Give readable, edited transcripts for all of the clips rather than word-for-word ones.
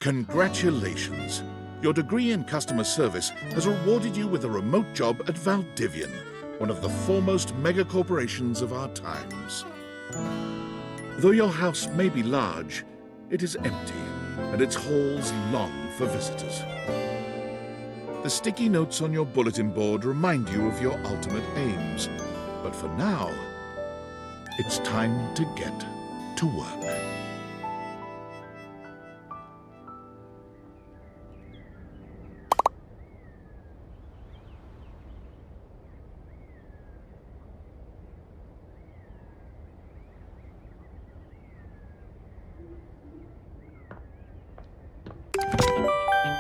Congratulations! Your degree in customer service has rewarded you with a remote job at Valdivian, one of the foremost mega-corporations of our times. Though your house may be large, it is empty, and its halls long for visitors. The sticky notes on your bulletin board remind you of your ultimate aims, but for now, it's time to get to work.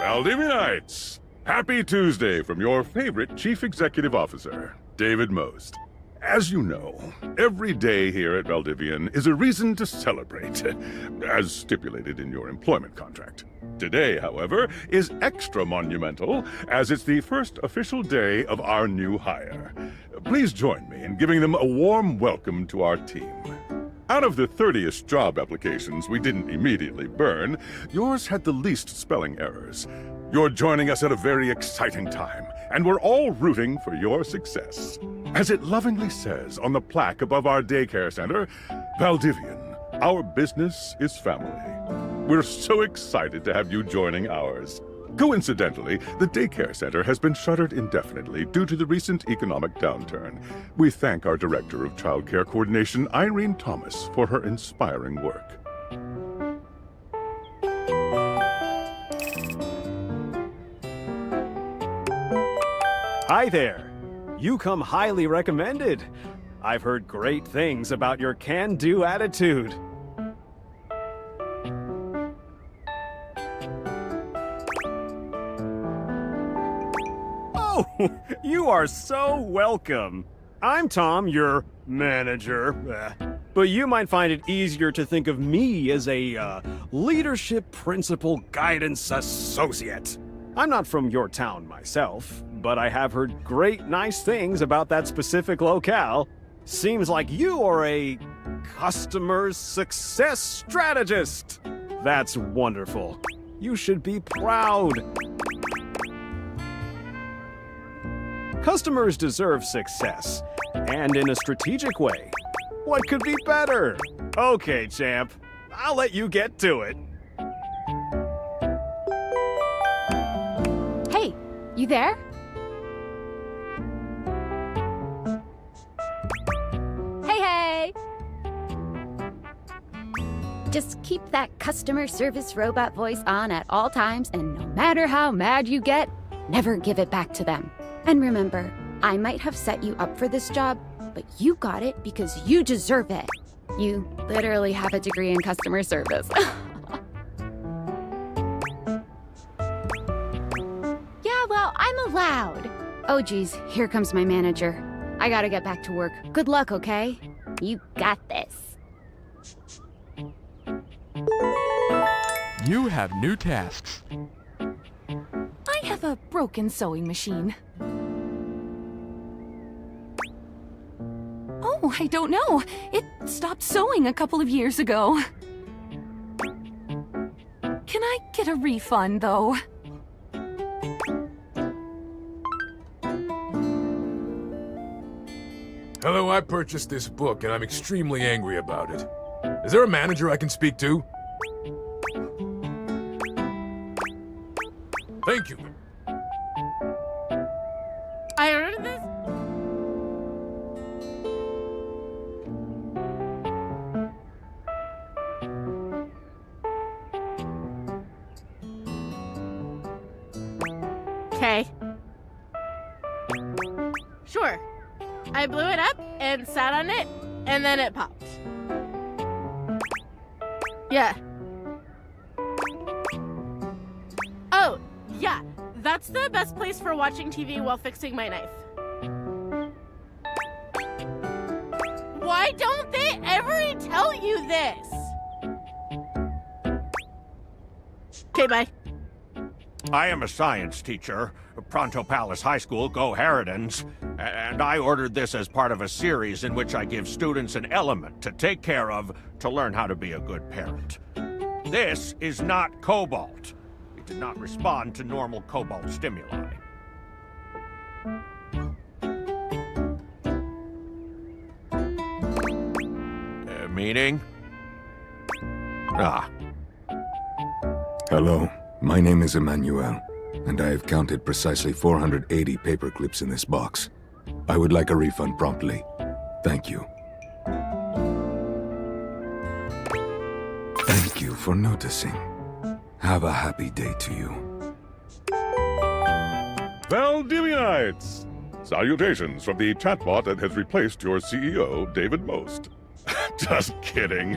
Valdivianites! Happy Tuesday from your favorite Chief Executive Officer, David Most. As you know, every day here at Valdivian is a reason to celebrate, as stipulated in your employment contract. Today, however, is extra monumental, as it's the first official day of our new hire. Please join me in giving them a warm welcome to our team. Out of the 30-ish job applications we didn't immediately burn, yours had the least spelling errors. You're joining us at a very exciting time, and we're all rooting for your success. As it lovingly says on the plaque above our daycare center, Valdivian, our business is family. We're so excited to have you joining ours. Coincidentally, the daycare center has been shuttered indefinitely due to the recent economic downturn. We thank our Director of Child Care Coordination, Irene Thomas, for her inspiring work. Hi there. You come highly recommended. I've heard great things about your can-do attitude. Oh, you are so welcome. I'm Tom, your manager. But you might find it easier to think of me as a leadership principal guidance associate. I'm not from your town myself, but I have heard great nice things about that specific locale. Seems like you are a customer success strategist. That's wonderful. You should be proud. Customers deserve success, and in a strategic way. What could be better? Okay, champ. I'll let you get to it. Hey, you there? Hey! Just keep that customer service robot voice on at all times, and no matter how mad you get, never give it back to them. And remember, I might have set you up for this job, but you got it because you deserve it. You literally have a degree in customer service. Yeah, well, I'm allowed. Oh, geez, here comes my manager. I gotta get back to work. Good luck, okay? You got this. You have new tasks. I have a broken sewing machine. Oh, I don't know. It stopped sewing a couple of years ago. Can I get a refund, though? Hello, I purchased this book and I'm extremely angry about it. Is there a manager I can speak to? Thank you. I ordered this? Okay. Sure. I blew it up and sat on it, and then it popped. Yeah. Oh, yeah. That's the best place for watching TV while fixing my knife. Why don't they ever tell you this? Okay, bye. I am a science teacher, Pronto Palace High School, Go Harridans, and I ordered this as part of a series in which I give students an element to take care of to learn how to be a good parent. This is not cobalt. It did not respond to normal cobalt stimuli. Meaning? Ah. Hello, my name is Emmanuel, and I have counted precisely 480 paper clips in this box. I would like a refund promptly. Thank you. Thank you for noticing. Have a happy day to you. Valdivianites! Salutations from the chatbot that has replaced your CEO, David Most. Just kidding.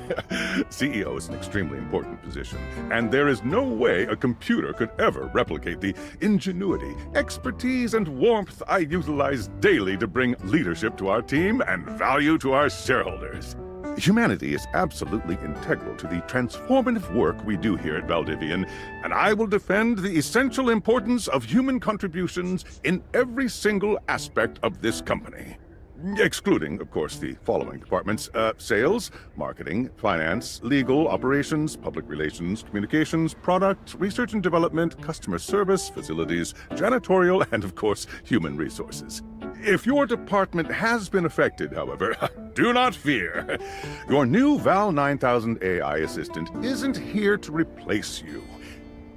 CEO is an extremely important position, and there is no way a computer could ever replicate the ingenuity, expertise, and warmth I utilize daily to bring leadership to our team and value to our shareholders. Humanity is absolutely integral to the transformative work we do here at Valdivian, and I will defend the essential importance of human contributions in every single aspect of this company. Excluding, of course, the following departments: sales, marketing, finance, legal, operations, public relations, communications, product, research and development, customer service, facilities, janitorial, and, of course, human resources. If your department has been affected, however, do not fear. Your new Val 9000 AI assistant isn't here to replace you.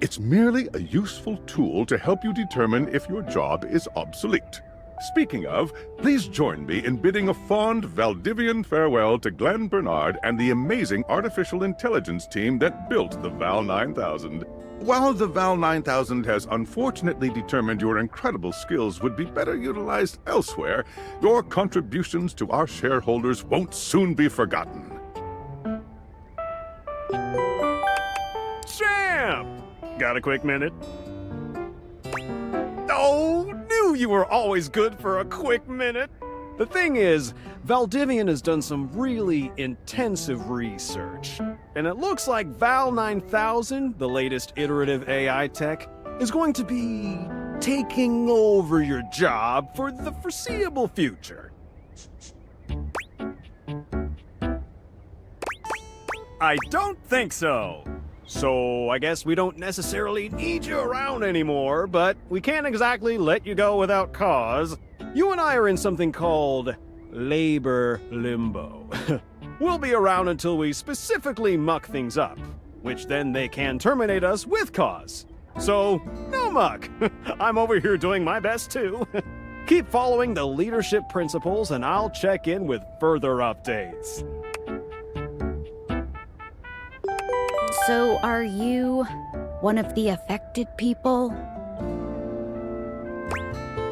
It's merely a useful tool to help you determine if your job is obsolete. Speaking of, please join me in bidding a fond Valdivian farewell to Glenn Bernard and the amazing artificial intelligence team that built the Val 9000. While the Val 9000 has unfortunately determined your incredible skills would be better utilized elsewhere, your contributions to our shareholders won't soon be forgotten. Champ! Got a quick minute? Oh, knew you were always good for a quick minute. The thing is, Valdivian has done some really intensive research, and it looks like Val 9000, the latest iterative AI tech, is going to be taking over your job for the foreseeable future. I don't think so. So I guess we don't necessarily need you around anymore, but we can't exactly let you go without cause. You and I are in something called labor limbo. We'll be around until we specifically muck things up, which then they can terminate us with cause. So, no muck. I'm over here doing my best too. Keep following the leadership principles and I'll check in with further updates. So, are you one of the affected people?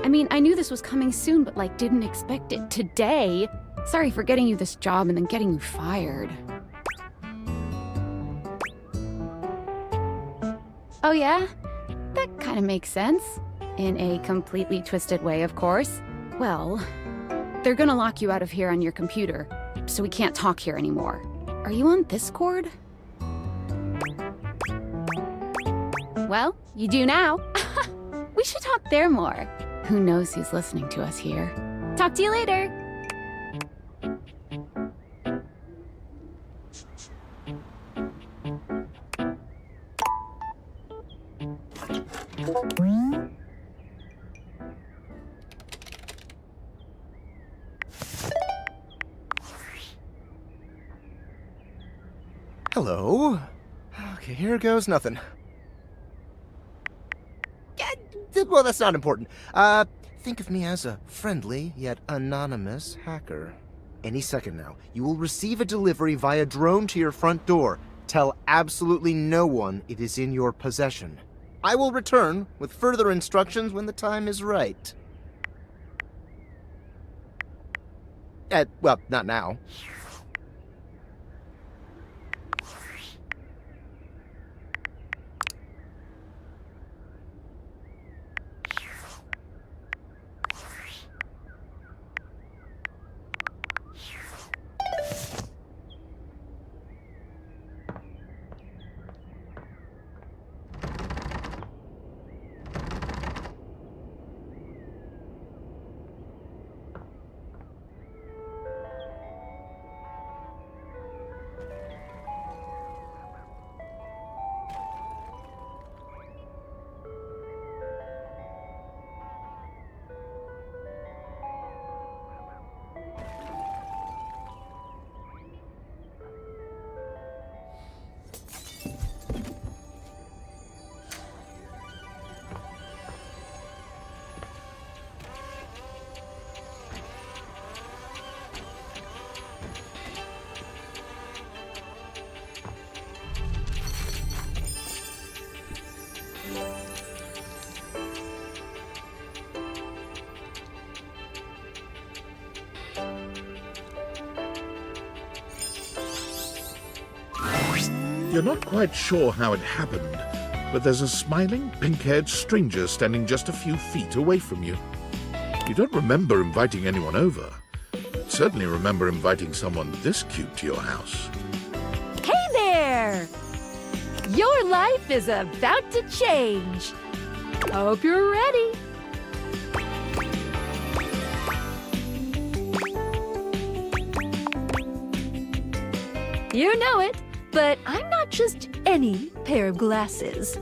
I mean, I knew this was coming soon, but didn't expect it today. Sorry for getting you this job and then getting you fired. Oh yeah? That kind of makes sense. In a completely twisted way, of course. Well, they're gonna lock you out of here on your computer, so we can't talk here anymore. Are you on Discord? Well, you do now. We should talk there more. Who knows who's listening to us here. Talk to you later. Hello. Okay, here goes nothing. Well, that's not important. Think of me as a friendly, yet anonymous hacker. Any second now, you will receive a delivery via drone to your front door. Tell absolutely no one it is in your possession. I will return with further instructions when the time is right. Well, not now. You're not quite sure how it happened, but there's a smiling, pink-haired stranger standing just a few feet away from you. You don't remember inviting anyone over. Certainly remember inviting someone this cute to your house. Hey there! Your life is about to change. Hope you're ready. You know it, but I'm not just any pair of glasses.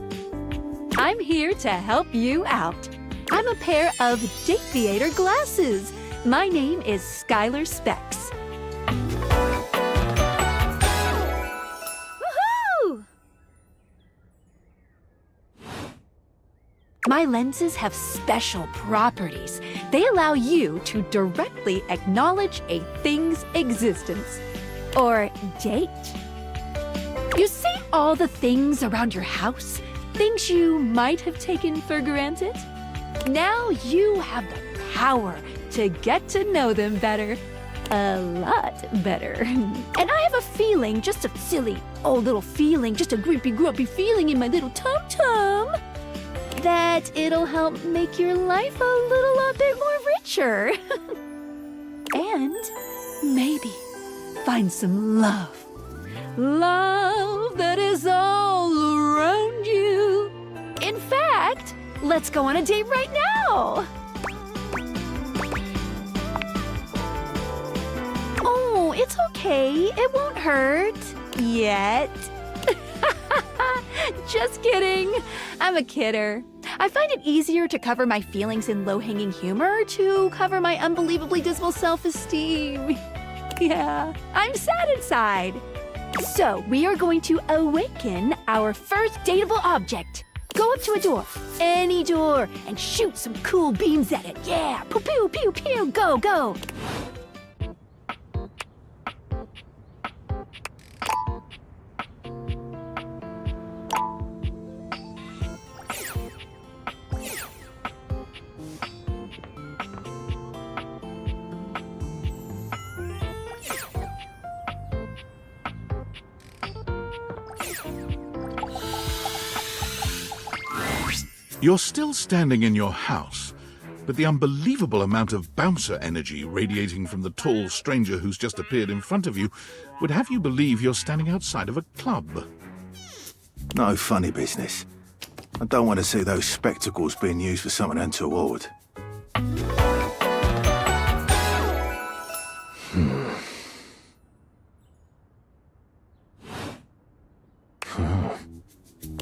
I'm here to help you out. I'm a pair of Date Theater glasses. My name is Skylar Specs. Woohoo! My lenses have special properties. They allow you to directly acknowledge a thing's existence. Or date. You see all the things around your house? Things you might have taken for granted? Now you have the power to get to know them better. A lot better. And I have a feeling, just a silly old little feeling, just a grumpy feeling in my little tum-tum, that it'll help make your life a little bit more richer. And maybe find some love. Love that is all around you. In fact, let's go on a date right now. Oh, it's okay. It won't hurt. Yet. Just kidding. I'm a kidder. I find it easier to cover my feelings in low-hanging humor to cover my unbelievably dismal self-esteem. Yeah, I'm sad inside. So, we are going to awaken our first dateable object. Go up to a door, any door, and shoot some cool beams at it. Yeah, pew, pew, pew, pew, go, go. You're still standing in your house, but the unbelievable amount of bouncer energy radiating from the tall stranger who's just appeared in front of you would have you believe you're standing outside of a club. No funny business. I don't want to see those spectacles being used for something untoward.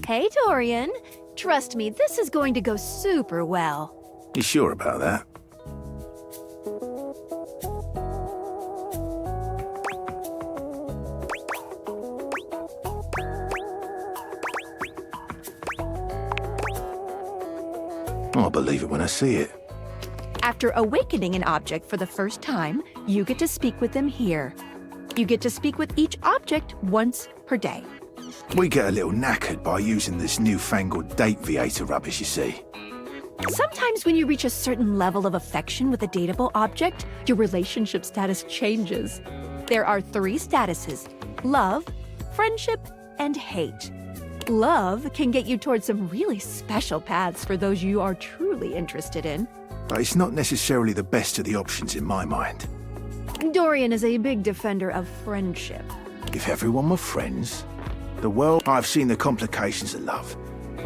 Hey, Dorian. Trust me, this is going to go super well. You sure about that? I'll believe it when I see it. After awakening an object for the first time, you get to speak with them here. You get to speak with each object once per day. We get a little knackered by using this newfangled date theater rubbish, you see. Sometimes when you reach a certain level of affection with a dateable object, your relationship status changes. There are 3 statuses: love, friendship, and hate. Love can get you towards some really special paths for those you are truly interested in. But it's not necessarily the best of the options in my mind. Dorian is a big defender of friendship. If everyone were friends, the world... I've seen the complications of love.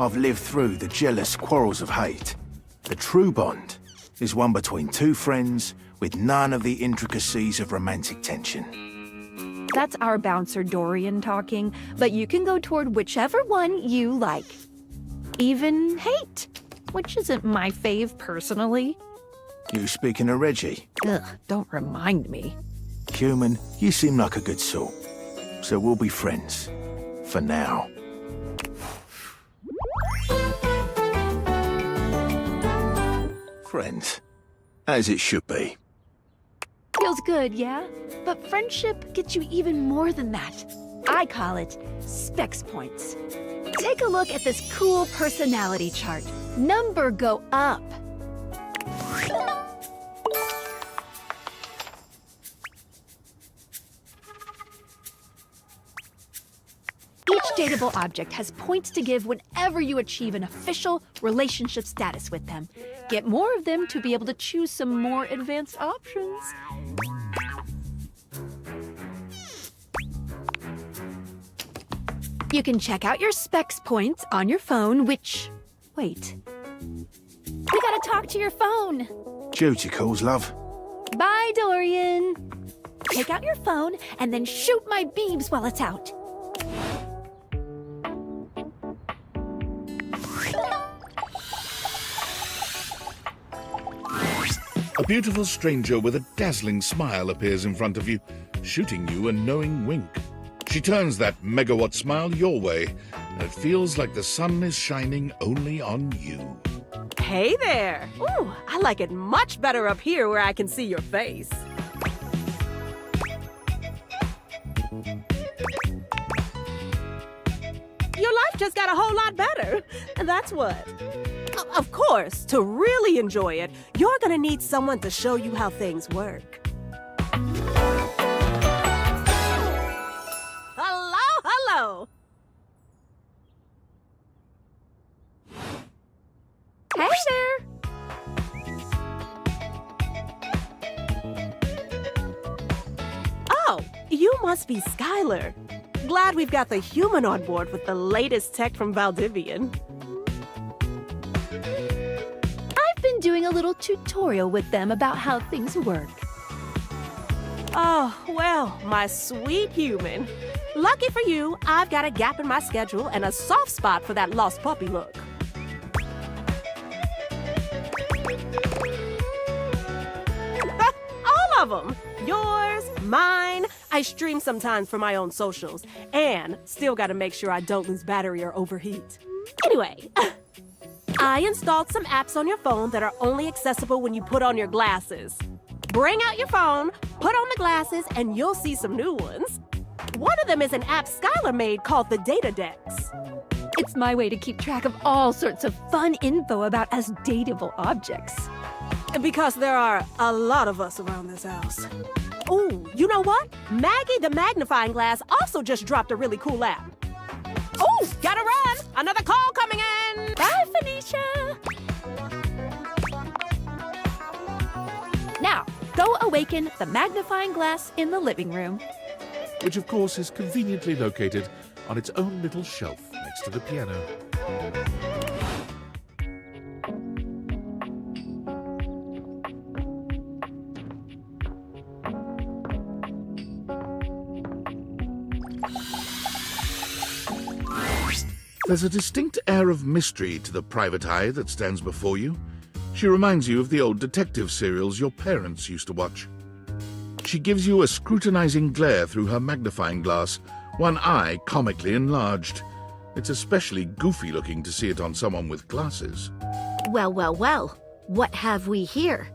I've lived through the jealous quarrels of hate. The true bond is one between 2 friends with none of the intricacies of romantic tension. That's our bouncer Dorian talking, but you can go toward whichever one you like. Even hate, which isn't my fave personally. You speaking of Reggie? Ugh, don't remind me. Human, you seem like a good sort. So we'll be friends. For now. Friends. As it should be. Feels good, yeah? But friendship gets you even more than that. I call it specs points. Take a look at this cool personality chart. Number go up. Each dateable object has points to give whenever you achieve an official relationship status with them. Get more of them to be able to choose some more advanced options. You can check out your specs points on your phone, which... Wait. We gotta talk to your phone. Duty calls, love. Bye, Dorian. Take out your phone and then shoot my beams while it's out. A beautiful stranger with a dazzling smile appears in front of you, shooting you a knowing wink. She turns that megawatt smile your way, and it feels like the sun is shining only on you. Hey there! Ooh, I like it much better up here where I can see your face. Your life just got a whole lot better. And that's what. Of course, to really enjoy it, you're gonna need someone to show you how things work. Hello! Hey there! Oh, you must be Skylar. Glad we've got the human on board with the latest tech from Valdivian. I've been doing a little tutorial with them about how things work. Oh, well, my sweet human. Lucky for you, I've got a gap in my schedule and a soft spot for that lost puppy look. All of them. Yours, mine. I stream sometimes for my own socials. And still gotta make sure I don't lose battery or overheat. Anyway, I installed some apps on your phone that are only accessible when you put on your glasses. Bring out your phone, put on the glasses, and you'll see some new ones. One of them is an app Skylar made called the Data Dex. It's my way to keep track of all sorts of fun info about us dateable objects. Because there are a lot of us around this house. Ooh, you know what? Maggie the magnifying glass also just dropped a really cool app. Ooh, gotta run! Another call coming in! Bye, Phoenicia! Now, go awaken the magnifying glass in the living room. Which of course is conveniently located on its own little shelf next to the piano. There's a distinct air of mystery to the private eye that stands before you. She reminds you of the old detective serials your parents used to watch. She gives you a scrutinizing glare through her magnifying glass, one eye comically enlarged. It's especially goofy looking to see it on someone with glasses. Well, well, well. What have we here?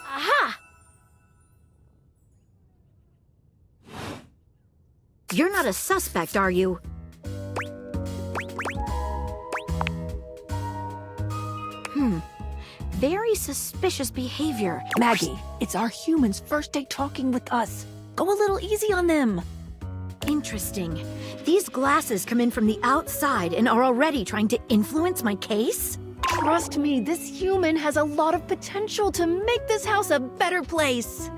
Aha! You're not a suspect, are you? Very suspicious behavior. Maggie, it's our humans' first day talking with us. Go a little easy on them. Interesting. These glasses come in from the outside and are already trying to influence my case? Trust me, this human has a lot of potential to make this house a better place.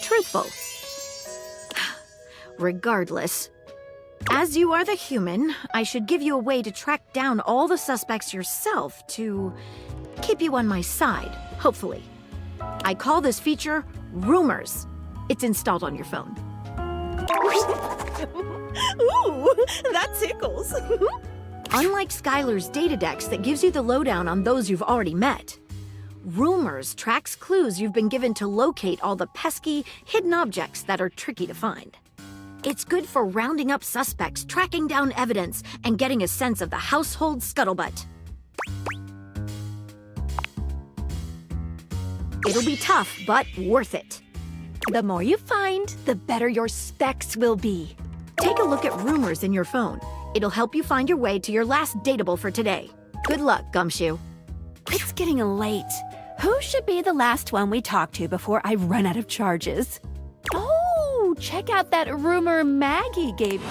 Truthful. Regardless. As you are the human, I should give you a way to track down all the suspects yourself to keep you on my side, hopefully. I call this feature Rumors. It's installed on your phone. Ooh, that tickles. Unlike Skylar's Data Dex that gives you the lowdown on those you've already met, Rumors tracks clues you've been given to locate all the pesky, hidden objects that are tricky to find. It's good for rounding up suspects, tracking down evidence, and getting a sense of the household scuttlebutt. It'll be tough, but worth it. The more you find, the better your specs will be. Take a look at Rumors in your phone. It'll help you find your way to your last dateable for today. Good luck, Gumshoe. It's getting late. Who should be the last one we talk to before I run out of charges? Oh, check out that rumor Maggie gave.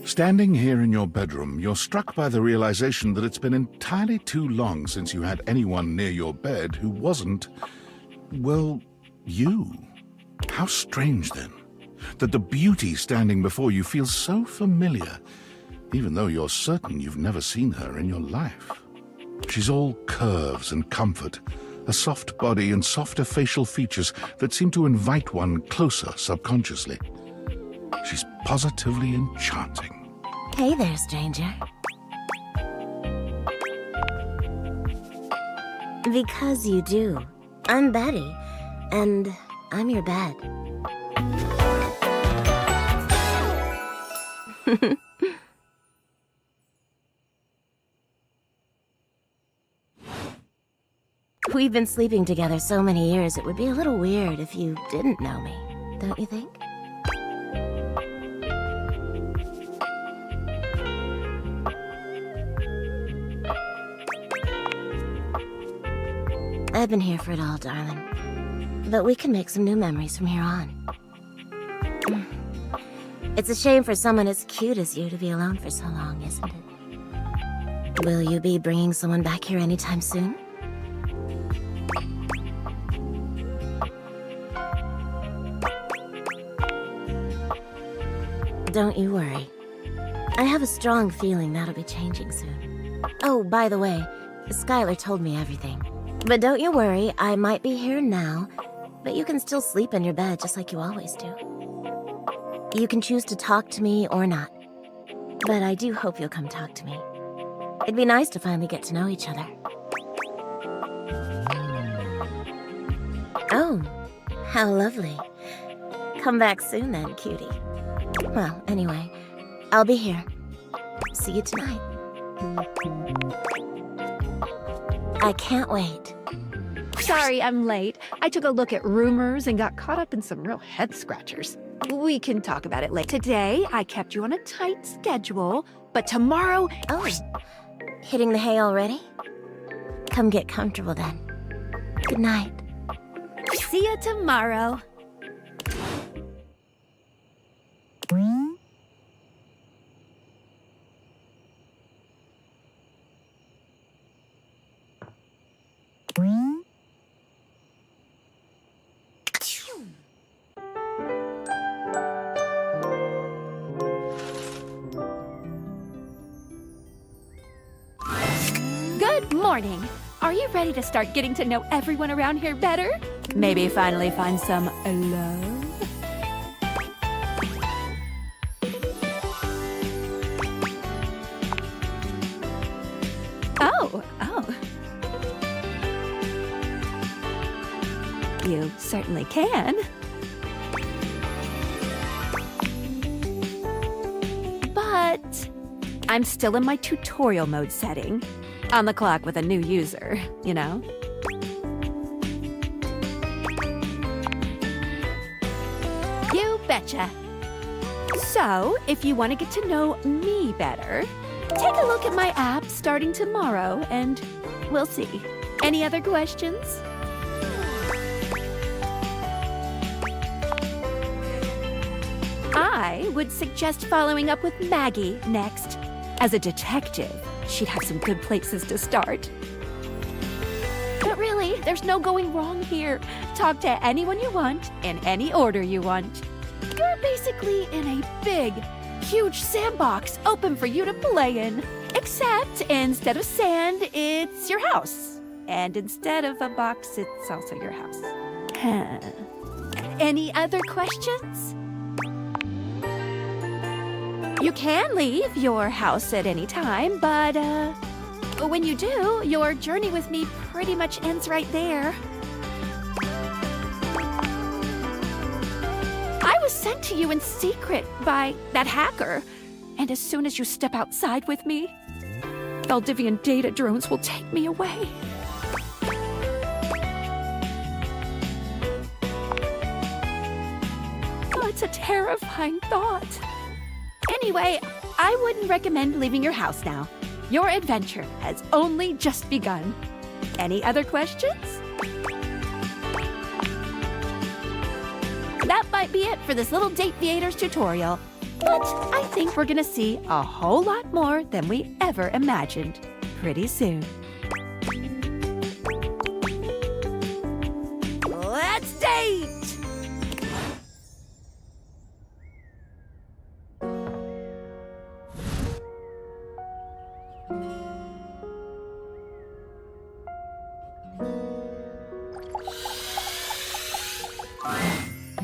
Standing here in your bedroom, you're struck by the realization that it's been entirely too long since you had anyone near your bed who wasn't, well, you. How strange, then, that the beauty standing before you feels so familiar, even though you're certain you've never seen her in your life. She's all curves and comfort, a soft body and softer facial features that seem to invite one closer subconsciously. She's positively enchanting. Hey there, stranger. Because you do. I'm Betty, and I'm your bed. We've been sleeping together so many years, it would be a little weird if you didn't know me, don't you think? I've been here for it all, darling. But we can make some new memories from here on. It's a shame for someone as cute as you to be alone for so long, isn't it? Will you be bringing someone back here anytime soon? Don't you worry. I have a strong feeling that'll be changing soon. Oh, by the way, Skylar told me everything. But don't you worry, I might be here now, but you can still sleep in your bed just like you always do. You can choose to talk to me or not. But I do hope you'll come talk to me. It'd be nice to finally get to know each other. Oh, how lovely. Come back soon then, cutie. Well, anyway, I'll be here. See you tonight. I can't wait. Sorry, I'm late. I took a look at rumors and got caught up in some real head-scratchers. We can talk about it later. Today, I kept you on a tight schedule, but tomorrow... Oh, hitting the hay already? Come get comfortable then. Good night. See you tomorrow. Good morning. Are you ready to start getting to know everyone around here better? Maybe finally find some love? Oh. You certainly can. But I'm still in my tutorial mode setting. On the clock with a new user, you know? You betcha. So, if you want to get to know me better, take a look at my app starting tomorrow, and we'll see. Any other questions? I would suggest following up with Maggie next. As a detective, she'd have some good places to start. But really, there's no going wrong here. Talk to anyone you want, in any order you want. You're basically in a big, huge sandbox open for you to play in. Except instead of sand, it's your house. And instead of a box, it's also your house. Any other questions? You can leave your house at any time, but when you do, your journey with me pretty much ends right there. I was sent to you in secret by that hacker, and as soon as you step outside with me, Valdivian data drones will take me away. Oh, it's a terrifying thought. Anyway, I wouldn't recommend leaving your house now. Your adventure has only just begun. Any other questions? That might be it for this little Date Theaters tutorial. But I think we're gonna see a whole lot more than we ever imagined pretty soon. Let's date!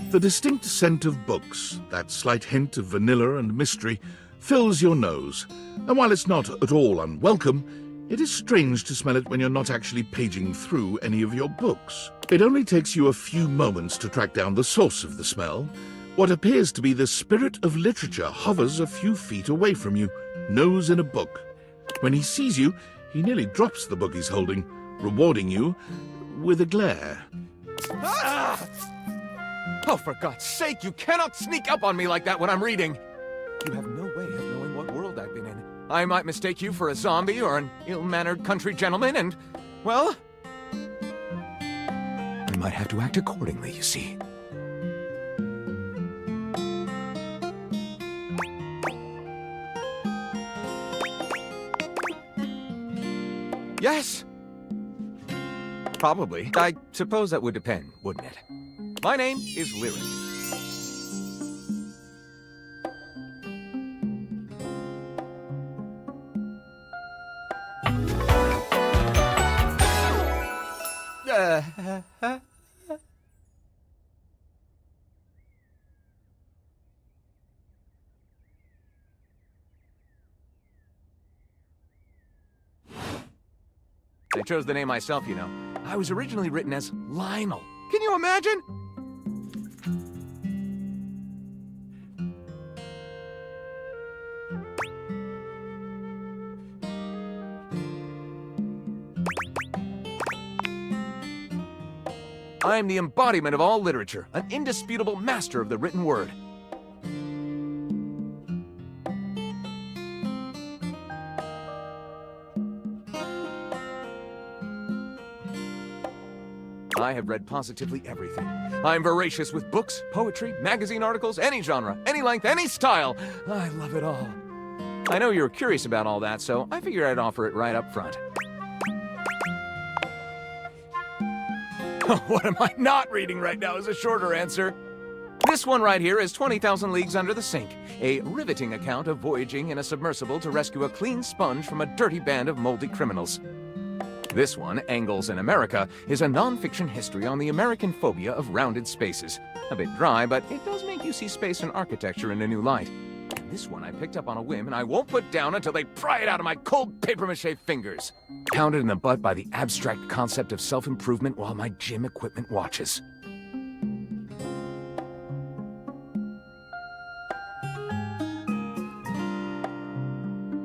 The distinct scent of books, that slight hint of vanilla and mystery, fills your nose. And while it's not at all unwelcome, it is strange to smell it when you're not actually paging through any of your books. It only takes you a few moments to track down the source of the smell. What appears to be the spirit of literature hovers a few feet away from you, nose in a book. When he sees you, he nearly drops the book he's holding, rewarding you with a glare. Ah! Oh, for God's sake, you cannot sneak up on me like that when I'm reading! You have no way of knowing what world I've been in. I might mistake you for a zombie or an ill-mannered country gentleman and, well, we might have to act accordingly, you see. Yes! Probably. I suppose that would depend, wouldn't it? My name is Lyric. I chose the name myself, you know. I was originally written as Lionel. Can you imagine? I am the embodiment of all literature, an indisputable master of the written word. I have read positively everything. I am voracious with books, poetry, magazine articles, any genre, any length, any style. I love it all. I know you're curious about all that, so I figured I'd offer it right up front. What am I not reading right now is a shorter answer. This one right here is 20,000 Leagues Under the Sink, a riveting account of voyaging in a submersible to rescue a clean sponge from a dirty band of moldy criminals. This one, Angles in America, is a non-fiction history on the American phobia of rounded spaces. A bit dry, but it does make you see space and architecture in a new light. And this one I picked up on a whim, and I won't put down until they pry it out of my cold papier-mâché fingers. Pounded in the butt by the abstract concept of self-improvement while my gym equipment watches.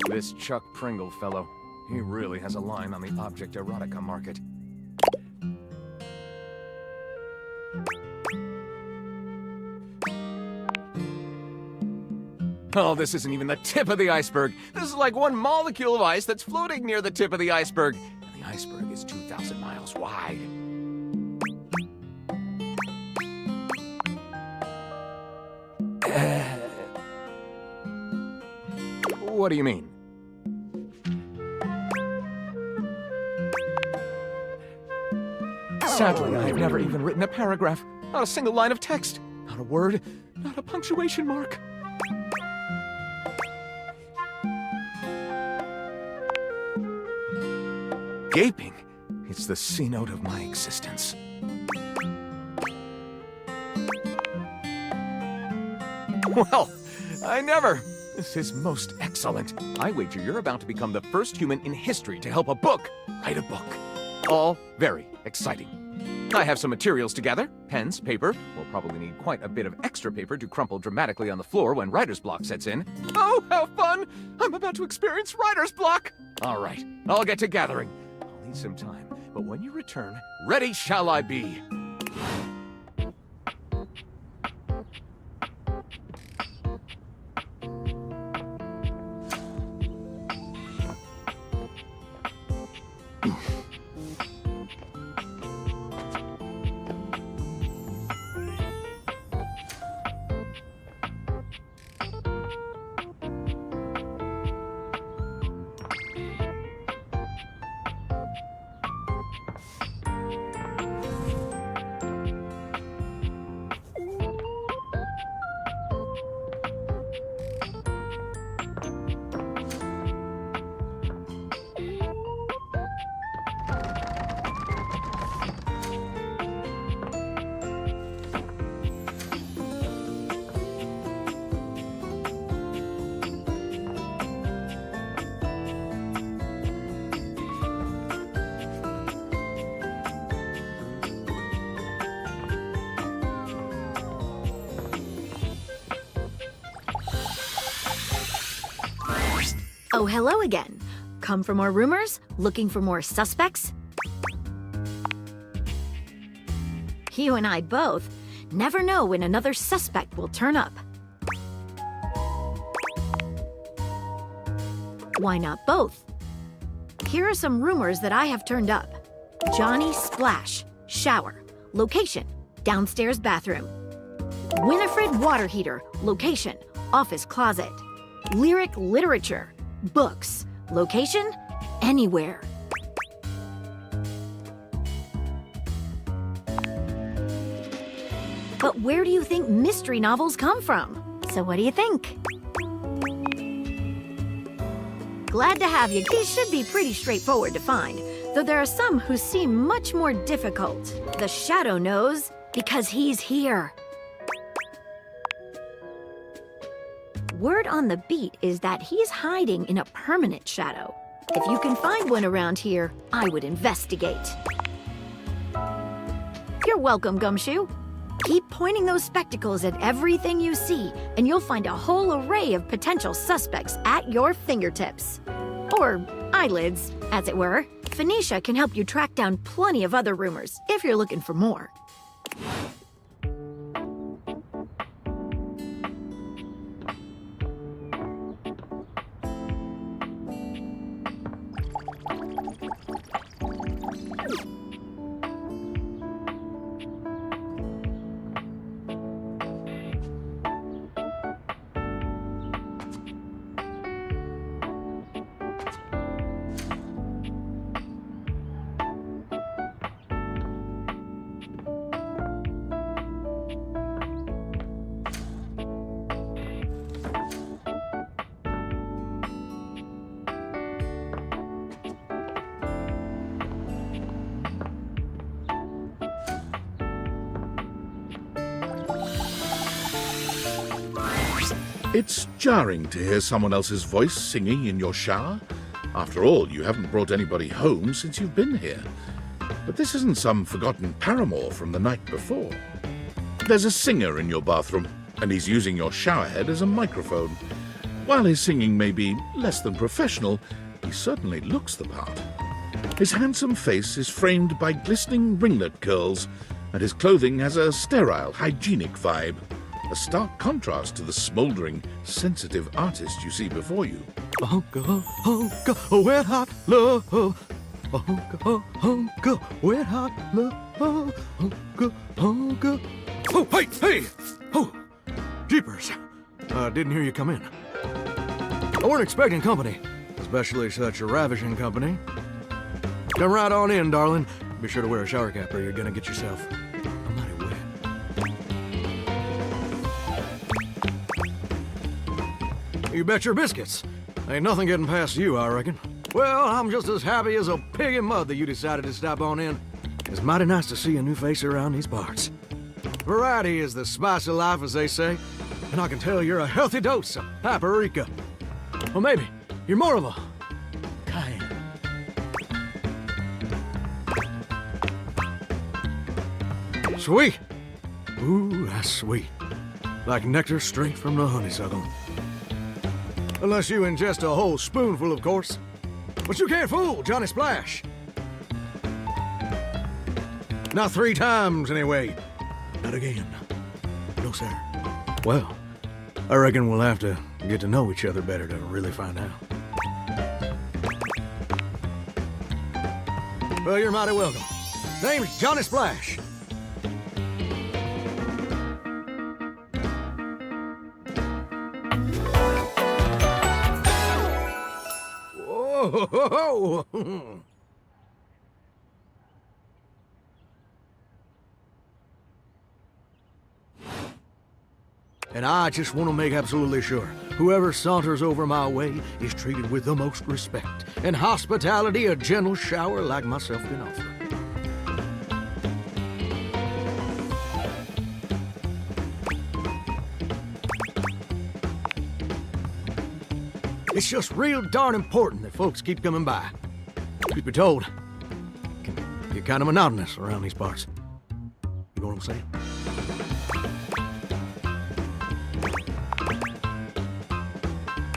This Chuck Pringle fellow, he really has a line on the object erotica market. Oh, this isn't even the tip of the iceberg. This is like one molecule of ice that's floating near the tip of the iceberg. And the iceberg is 2,000 miles wide. What do you mean? Sadly, I've never even written a paragraph. Not a single line of text. Not a word. Not a punctuation mark. Gaping. It's the C-note of my existence. Well, I never. This is most excellent. I wager you're about to become the first human in history to help a book write a book. All very exciting. I have some materials to gather. Pens, paper. We'll probably need quite a bit of extra paper to crumple dramatically on the floor when writer's block sets in. Oh, how fun! I'm about to experience writer's block! All right, I'll get to gathering. I'll need some time, but when you return, ready shall I be. Oh, hello again. Come for more rumors? Looking for more suspects? You and I both never know when another suspect will turn up. Why not both? Here are some rumors that I have turned up. Johnny Splash, shower, location, downstairs bathroom. Winifred water heater, location, office closet. Lyric literature, books, location, anywhere. But where do you think mystery novels come from? So what do you think? Glad to have you. These should be pretty straightforward to find, though there are some who seem much more difficult. The Shadow knows because he's here. Word on the beat is that he's hiding in a permanent shadow. If you can find one around here, I would investigate. You're welcome, Gumshoe. Keep pointing those spectacles at everything you see, and you'll find a whole array of potential suspects at your fingertips. Or eyelids, as it were. Phoenicia can help you track down plenty of other rumors, if you're looking for more. It's jarring to hear someone else's voice singing in your shower. After all, you haven't brought anybody home since you've been here. But this isn't some forgotten paramour from the night before. There's a singer in your bathroom, and he's using your showerhead as a microphone. While his singing may be less than professional, he certainly looks the part. His handsome face is framed by glistening ringlet curls, and his clothing has a sterile, hygienic vibe. A stark contrast to the smouldering, sensitive artist you see before you. Wet hot love. Wet hot love. Oh, hey! Oh, jeepers. Didn't hear you come in. I weren't expecting company, especially such a ravishing company. Come right on in, darling. Be sure to wear a shower cap or you're gonna get yourself a mighty wet. You bet your biscuits. Ain't nothing getting past you, I reckon. Well, I'm just as happy as a pig in mud that you decided to stop on in. It's mighty nice to see a new face around these parts. Variety is the spice of life, as they say. and I can tell you're a healthy dose of paprika. Or maybe you're more of a cayenne. Sweet. Ooh, that's sweet. Like nectar straight from the honeysuckle. Unless you ingest a whole spoonful, of course. But you can't fool Johnny Splash. Not 3 times, anyway. Not again. No, sir. Well, I reckon we'll have to get to know each other better to really find out. Well, you're mighty welcome. Name's Johnny Splash. Whoa! And I just want to make absolutely sure whoever saunters over my way is treated with the most respect and hospitality a gentle shower like myself can offer. It's just real darn important that folks keep coming by. Truth be told, it can get kind of monotonous around these parts. You know what I'm saying?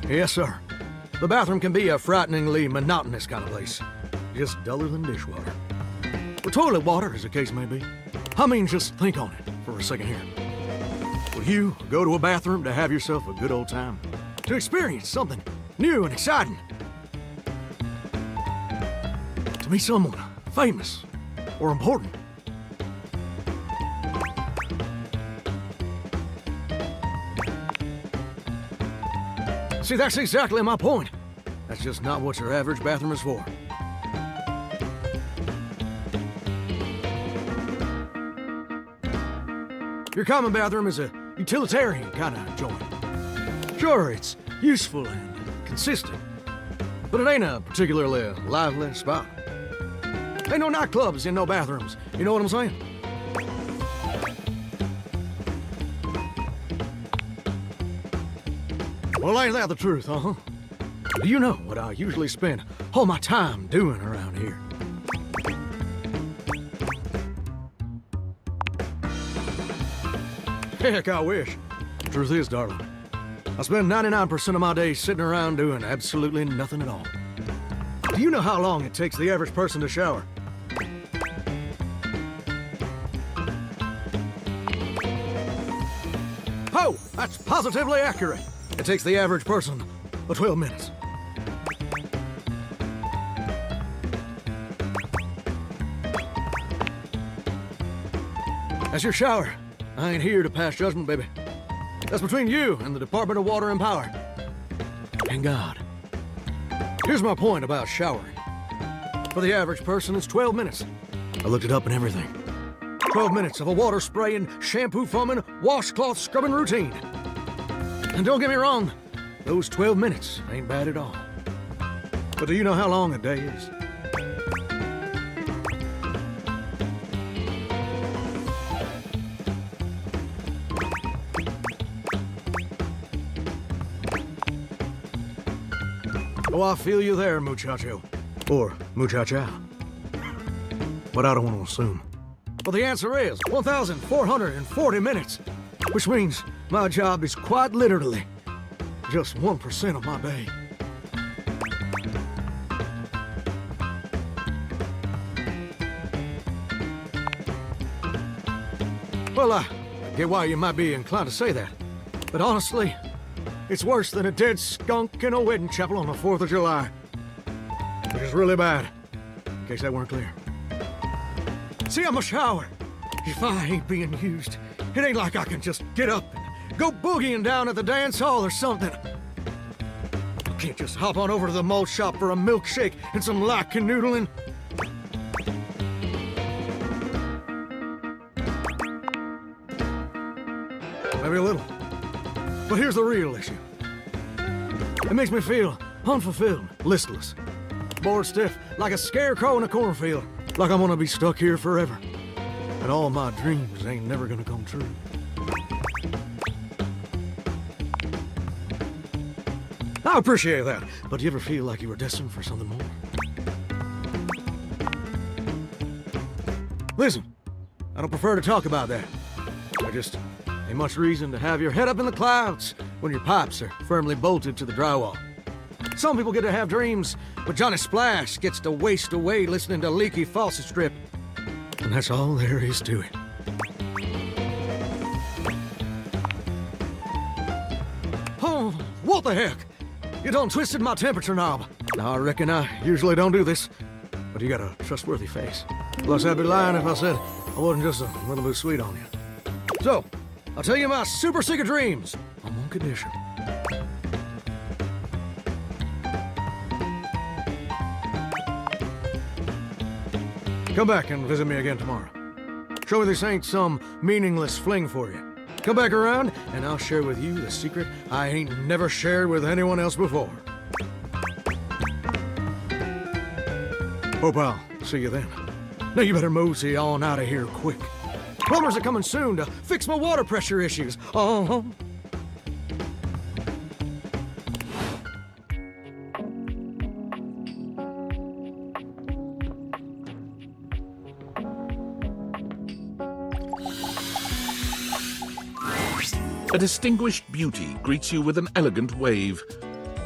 Yes, sir. The bathroom can be a frighteningly monotonous kind of place. Just duller than dishwater. Or toilet water, as the case may be. I mean, just think on it for a second here. Would you go to a bathroom to have yourself a good old time? To experience something new and exciting? To meet someone famous or important? See, that's exactly my point. That's just not what your average bathroom is for. Your common bathroom is a utilitarian kind of joint. Sure, it's useful and consistent, but it ain't a particularly lively spot. Ain't no nightclubs in no bathrooms, you know what I'm saying? Well, ain't that the truth, huh? Do you know what I usually spend all my time doing around here? Heck, I wish. Truth is, darling, I spend 99% of my days sitting around doing absolutely nothing at all. Do you know how long it takes the average person to shower? Oh, that's positively accurate. It takes the average person 12 minutes. That's your shower. I ain't here to pass judgment, baby. That's between you and the Department of Water and Power. And God. Here's my point about showering. For the average person, it's 12 minutes. I looked it up and everything. 12 minutes of a water spraying, shampoo foaming, washcloth scrubbing routine. And don't get me wrong, those 12 minutes ain't bad at all. But do you know how long a day is? Oh, I feel you there, muchacho. Or muchacha. But I don't want to assume. Well, the answer is 1,440 minutes, which means my job is quite literally just 1% of my day. Well, I get why you might be inclined to say that, but honestly, it's worse than a dead skunk in a wedding chapel on the 4th of July. Which is really bad, in case that weren't clear. See, I'm a shower. If I ain't being used, it ain't like I can just get up and go boogieing down at the dance hall or something. I can't just hop on over to the malt shop for a milkshake and some light canoodling. Maybe a little. But here's the real issue. It makes me feel unfulfilled, listless, bored stiff, like a scarecrow in a cornfield, like I'm gonna be stuck here forever. And all my dreams ain't never gonna come true. I appreciate that, but do you ever feel like you were destined for something more? Listen, I don't prefer to talk about that. There just ain't much reason to have your head up in the clouds when your pipes are firmly bolted to the drywall. Some people get to have dreams, but Johnny Splash gets to waste away listening to leaky faucet strip. And that's all there is to it. Oh, what the heck? You done twisted my temperature knob. Now, I reckon I usually don't do this, but you got a trustworthy face. Plus, I'd be lying if I said I wasn't just a little bit sweet on you. So, I'll tell you my super secret dreams on one condition. Come back and visit me again tomorrow. Show me this ain't some meaningless fling for you. Come back around, and I'll share with you the secret I ain't never shared with anyone else before. Hope I'll see you then. Now you better mosey on out of here quick. Plumbers are coming soon to fix my water pressure issues. Uh-huh. A distinguished beauty greets you with an elegant wave.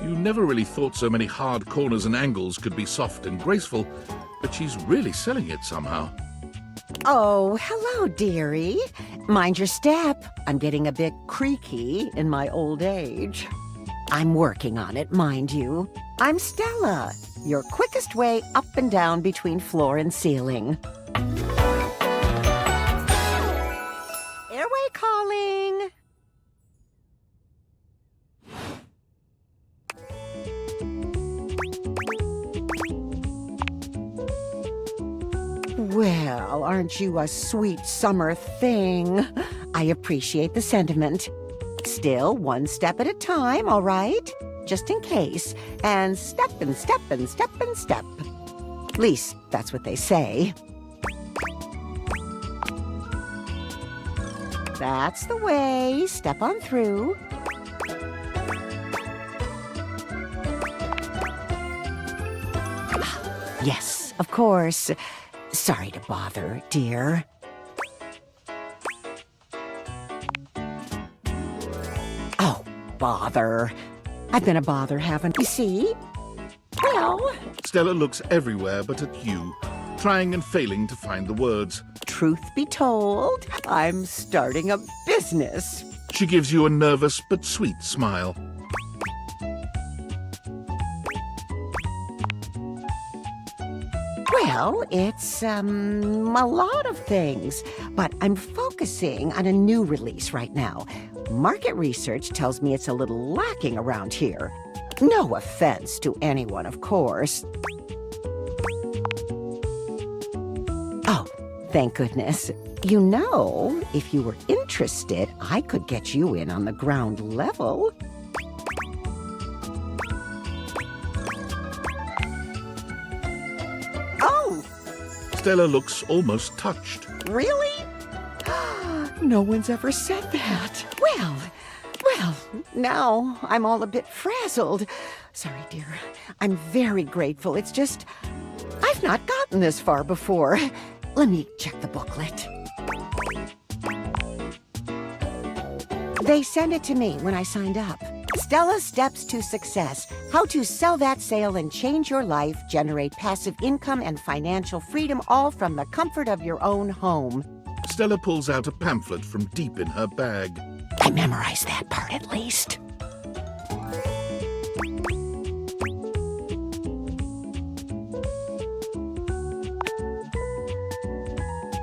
You never really thought so many hard corners and angles could be soft and graceful, but she's really selling it somehow. Oh, hello, dearie. Mind your step. I'm getting a bit creaky in my old age. I'm working on it, mind you. I'm Stella, your quickest way up and down between floor and ceiling. Airway calling. Well, aren't you a sweet summer thing? I appreciate the sentiment. Still, one step at a time, all right? Just in case. And step and step and step and step. At least, that's what they say. That's the way. Step on through. Yes, of course. Sorry to bother, dear. Oh, bother. I've been a bother, haven't I? You see? Well... Stella looks everywhere but at you, trying and failing to find the words. Truth be told, I'm starting a business. She gives you a nervous but sweet smile. Well, it's, a lot of things, but I'm focusing on a new release right now. Market research tells me it's a little lacking around here. No offense to anyone, of course. Oh, thank goodness. You know, if you were interested, I could get you in on the ground level. Oh! Stella looks almost touched. Really? No one's ever said that. Well, now I'm all a bit frazzled. Sorry, dear. I'm very grateful. It's just, I've not gotten this far before. Let me check the booklet. They sent it to me when I signed up. Stella's Steps to Success. How to sell that sale and change your life, generate passive income and financial freedom, all from the comfort of your own home. Stella pulls out a pamphlet from deep in her bag. I memorized that part at least.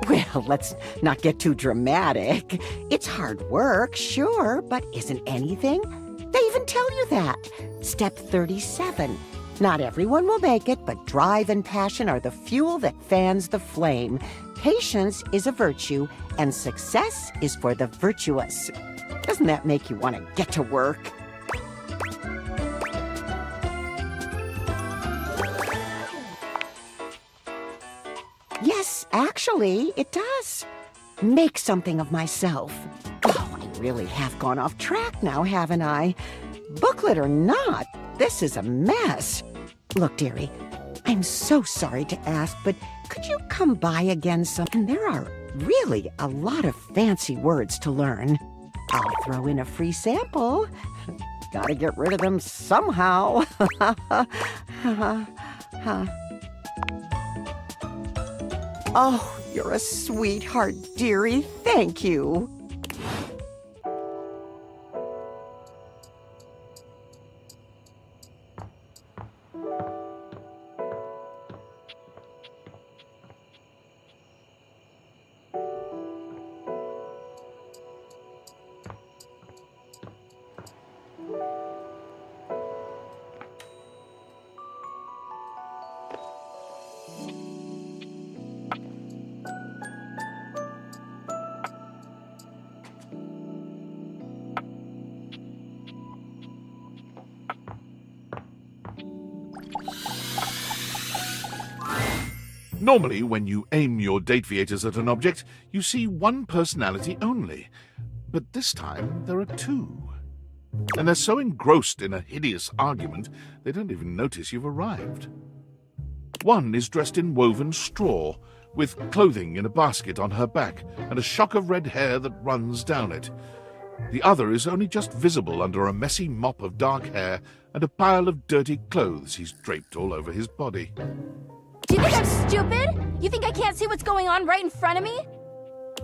Well, let's not get too dramatic. It's hard work, sure, but isn't anything? They even tell you that. Step 37. Not everyone will make it, but drive and passion are the fuel that fans the flame. Patience is a virtue, and success is for the virtuous. Doesn't that make you want to get to work? Yes, actually, it does. Make something of myself. Oh, I really have gone off track now, haven't I? Booklet or not, This is a mess. Look, dearie, I'm so sorry to ask, but could you come by again some? There are really a lot of fancy words to learn. I'll throw in a free sample. Gotta get rid of them somehow. Oh, you're a sweetheart, dearie. Thank you. Normally, when you aim your dataviators at an object, you see one personality only. But this time, there are two. And they're so engrossed in a hideous argument, they don't even notice you've arrived. One is dressed in woven straw, with clothing in a basket on her back, and a shock of red hair that runs down it. The other is only just visible under a messy mop of dark hair and a pile of dirty clothes he's draped all over his body. Do you think I'm stupid? You think I can't see what's going on right in front of me?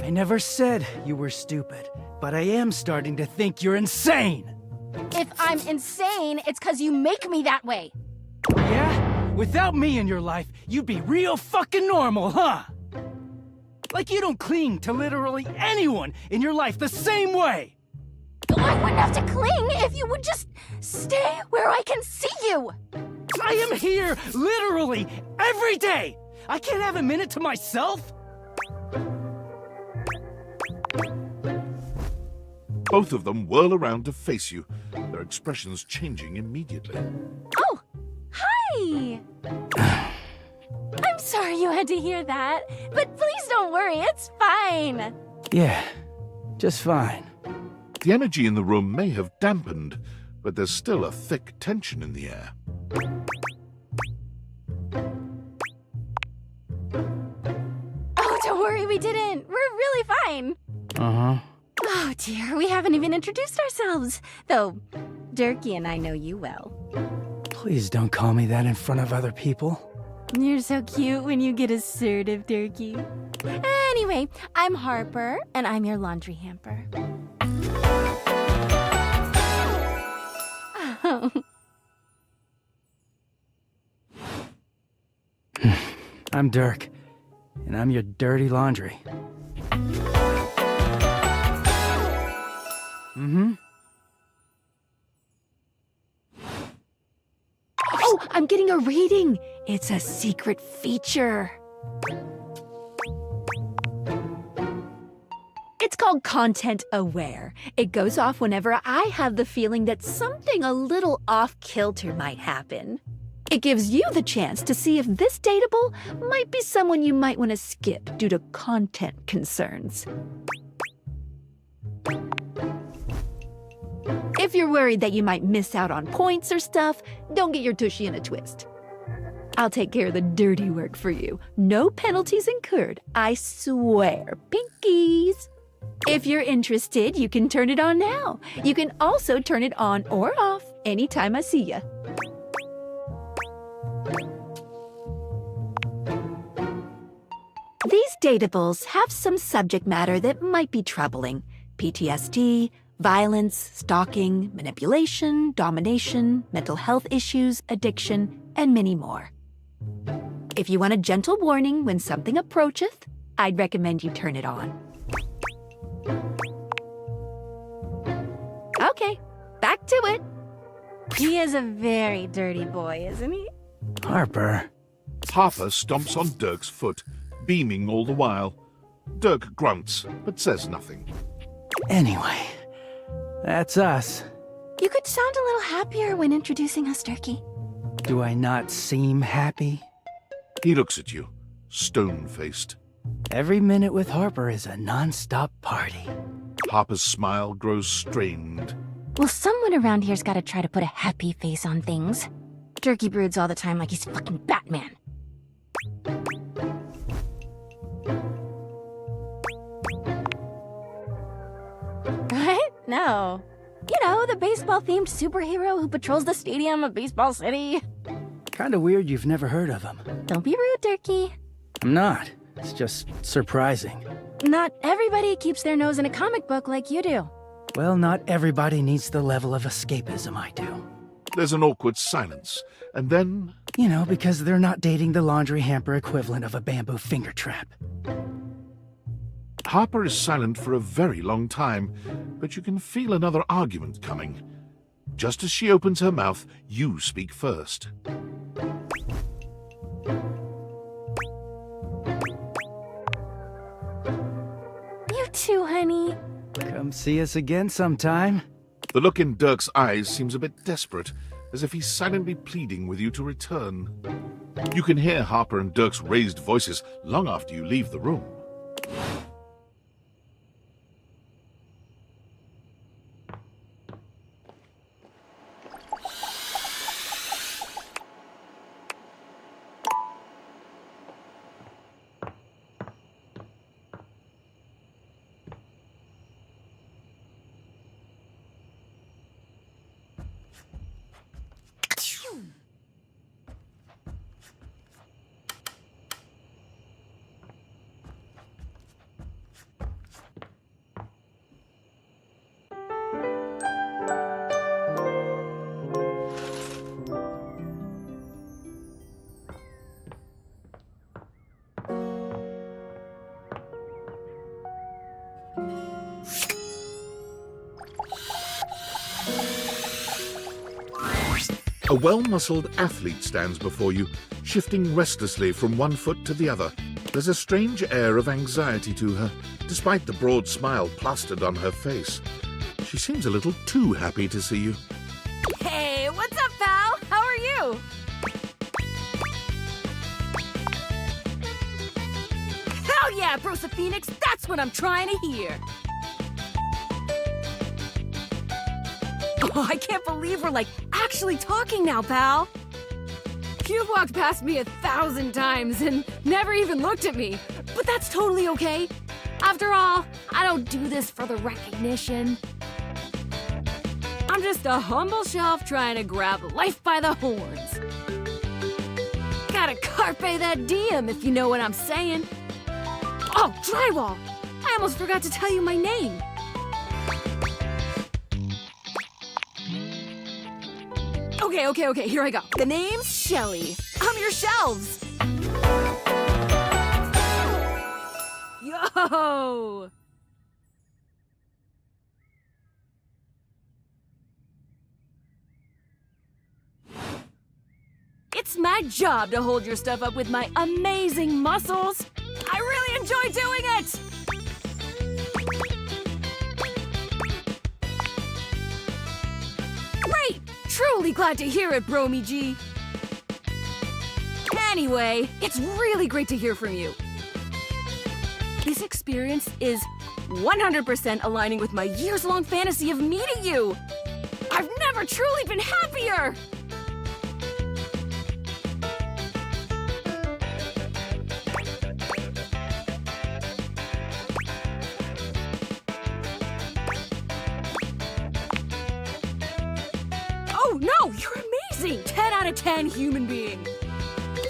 I never said you were stupid, but I am starting to think you're insane. If I'm insane, it's 'cause you make me that way. Yeah? Without me in your life, you'd be real fucking normal, huh? Like you don't cling to literally anyone in your life the same way. I wouldn't have to cling if you would just stay where I can see you. I am here literally every day. I can't have a minute to myself. Both of them whirl around to face you, their expressions changing immediately. Oh, hi! I'm sorry you had to hear that, but please don't worry, it's fine. Yeah, just fine. The energy in the room may have dampened, but there's still a thick tension in the air. Oh, don't worry, we didn't. We're really fine. Uh-huh. Oh dear, we haven't even introduced ourselves. Though, Durkee and I know you well. Please don't call me that in front of other people. You're so cute when you get assertive, Durkee. Anyway, I'm Harper, and I'm your laundry hamper. I'm Dirk, and I'm your dirty laundry. Mm-hmm. Oh, I'm getting a reading. It's a secret feature. It's called Content Aware. It goes off whenever I have the feeling that something a little off-kilter might happen. It gives you the chance to see if this dateable might be someone you might want to skip due to content concerns. If you're worried that you might miss out on points or stuff, don't get your tushy in a twist. I'll take care of the dirty work for you. No penalties incurred, I swear. Pinkies! If you're interested, you can turn it on now. You can also turn it on or off anytime I see ya. These datables have some subject matter that might be troubling. PTSD, violence, stalking, manipulation, domination, mental health issues, addiction, and many more. If you want a gentle warning when something approacheth, I'd recommend you turn it on. Okay, back to it. He is a very dirty boy, isn't he? Harper. Harper stomps on Dirk's foot, beaming all the while. Dirk grunts, but says nothing. Anyway, that's us. You could sound a little happier when introducing us, Durkee. Do I not seem happy? He looks at you, stone-faced. Every minute with Harper is a non-stop party. Harper's smile grows strained. Well, someone around here's gotta try to put a happy face on things. Turkey broods all the time like he's fucking Batman. What? No. You know, the baseball-themed superhero who patrols the stadium of Baseball City. Kinda weird you've never heard of him. Don't be rude, Turkey. I'm not. It's just surprising. Not everybody keeps their nose in a comic book like you do. Well, not everybody needs the level of escapism I do. There's an awkward silence, and then... You know, because they're not dating the laundry hamper equivalent of a bamboo finger trap. Harper is silent for a very long time, but you can feel another argument coming. Just as she opens her mouth, you speak first. You too, honey. Come see us again sometime. The look in Dirk's eyes seems a bit desperate, as if he's silently pleading with you to return. You can hear Harper and Dirk's raised voices long after you leave the room. A well-muscled athlete stands before you, shifting restlessly from one foot to the other. There's a strange air of anxiety to her, despite the broad smile plastered on her face. She seems a little too happy to see you. Hey, what's up, pal? How are you? Hell yeah, Brosa Phoenix! That's what I'm trying to hear! Oh, I can't believe we're, actually talking now, pal! You've walked past me 1,000 times and never even looked at me, but that's totally okay. After all, I don't do this for the recognition. I'm just a humble shelf trying to grab life by the horns. Gotta carpe that diem, if you know what I'm saying. Oh, drywall! I almost forgot to tell you my name. Okay, here I go. The name's Shelly. I'm your shelves. Yo! It's my job to hold your stuff up with my amazing muscles. I really enjoy doing it! Great! Truly glad to hear it, Bromy G. Anyway, it's really great to hear from you. This experience is 100% aligning with my years-long fantasy of meeting you. I've never truly been happier! Oh no, you're amazing! 10 out of 10 human being.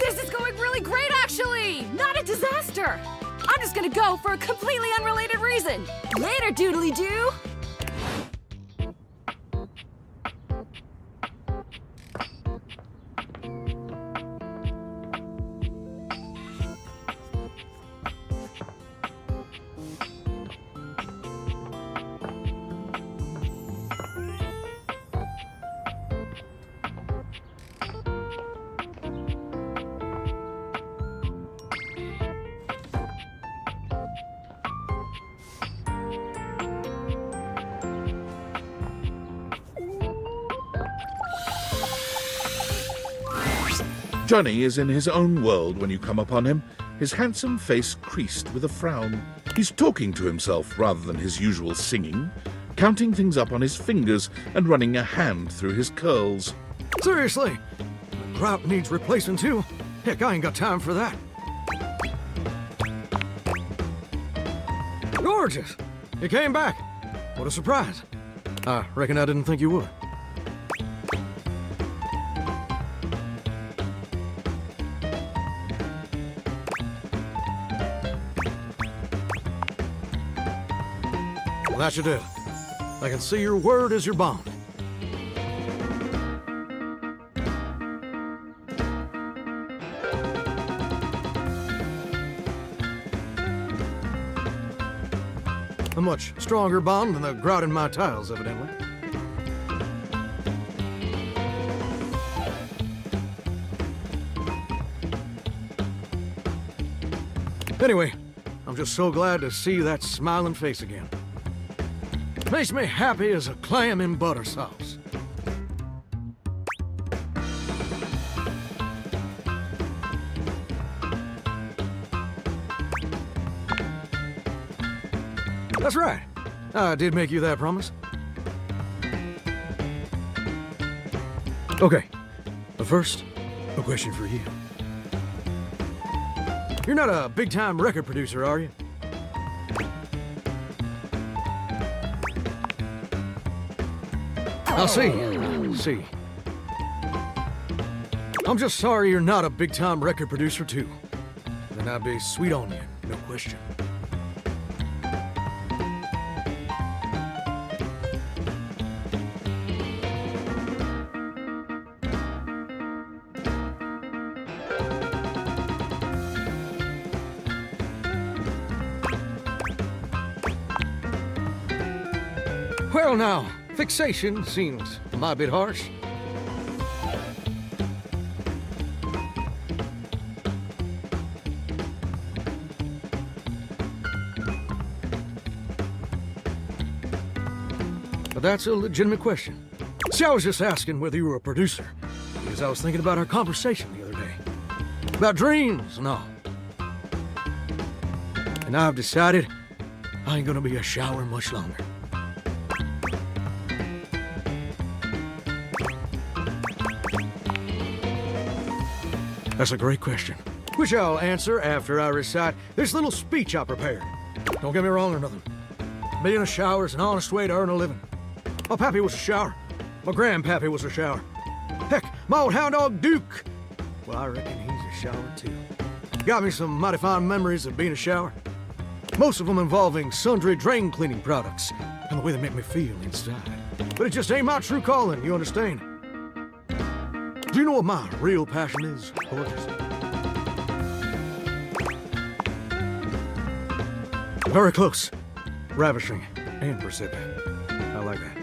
This is going really great, actually! Not a disaster! I'm just gonna go for a completely unrelated reason. Later, doodly-doo! Johnny is in his own world when you come upon him, his handsome face creased with a frown. He's talking to himself rather than his usual singing. counting things up on his fingers and running a hand through his curls. Seriously? The grout needs replacing too? Heck, I ain't got time for that. Gorgeous! You came back. What a surprise. I reckon I didn't think you would. Well, that should do it. I can see your word is your bond. A much stronger bond than the grout in my tiles, evidently. Anyway, I'm just so glad to see that smiling face again. Makes me happy as a clam in butter sauce. That's right. I did make you that promise. Okay. But first, a question for you. You're not a big-time record producer, are you? I'll see. I'm just sorry you're not a big-time record producer, too. Then I'd be sweet on you, no question. Well, now, fixation seems a mite bit harsh. But that's a legitimate question. See, I was just asking whether you were a producer, because I was thinking about our conversation the other day. About dreams and all. And I've decided I ain't gonna be a shower much longer. That's a great question, which I'll answer after I recite this little speech I prepared. Don't get me wrong or nothing. Being a shower is an honest way to earn a living. My pappy was a shower. My grandpappy was a shower. Heck, my old hound dog Duke. Well, I reckon he's a shower too. Got me some mighty fine memories of being a shower. Most of them involving sundry drain cleaning products and the way they make me feel inside. But it just ain't my true calling, you understand? Do you know what my real passion is, gorgeous? Very close, ravishing, and persimmon. I like that.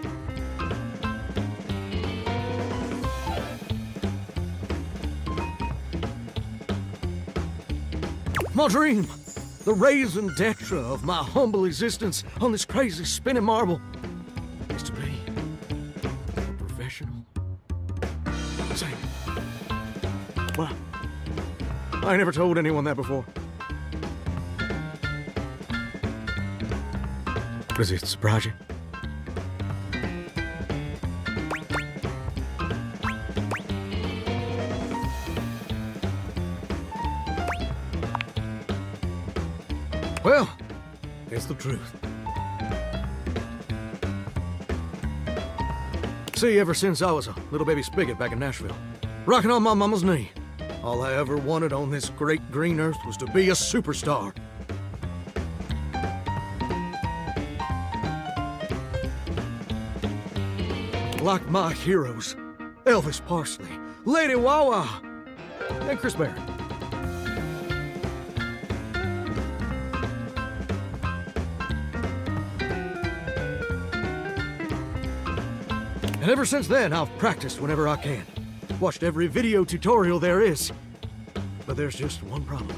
My dream, the raison d'etre of my humble existence on this crazy spinning marble, is to be a professional singer. Well, I never told anyone that before. Does it surprise you? Well, it's the truth. See, ever since I was a little baby spigot back in Nashville, rocking on my mama's knee, all I ever wanted on this great green earth was to be a superstar. Like my heroes, Elvis Parsley, Lady Wawa, and Chris Barrett. And ever since then, I've practiced whenever I can. Watched every video tutorial there is. But there's just one problem.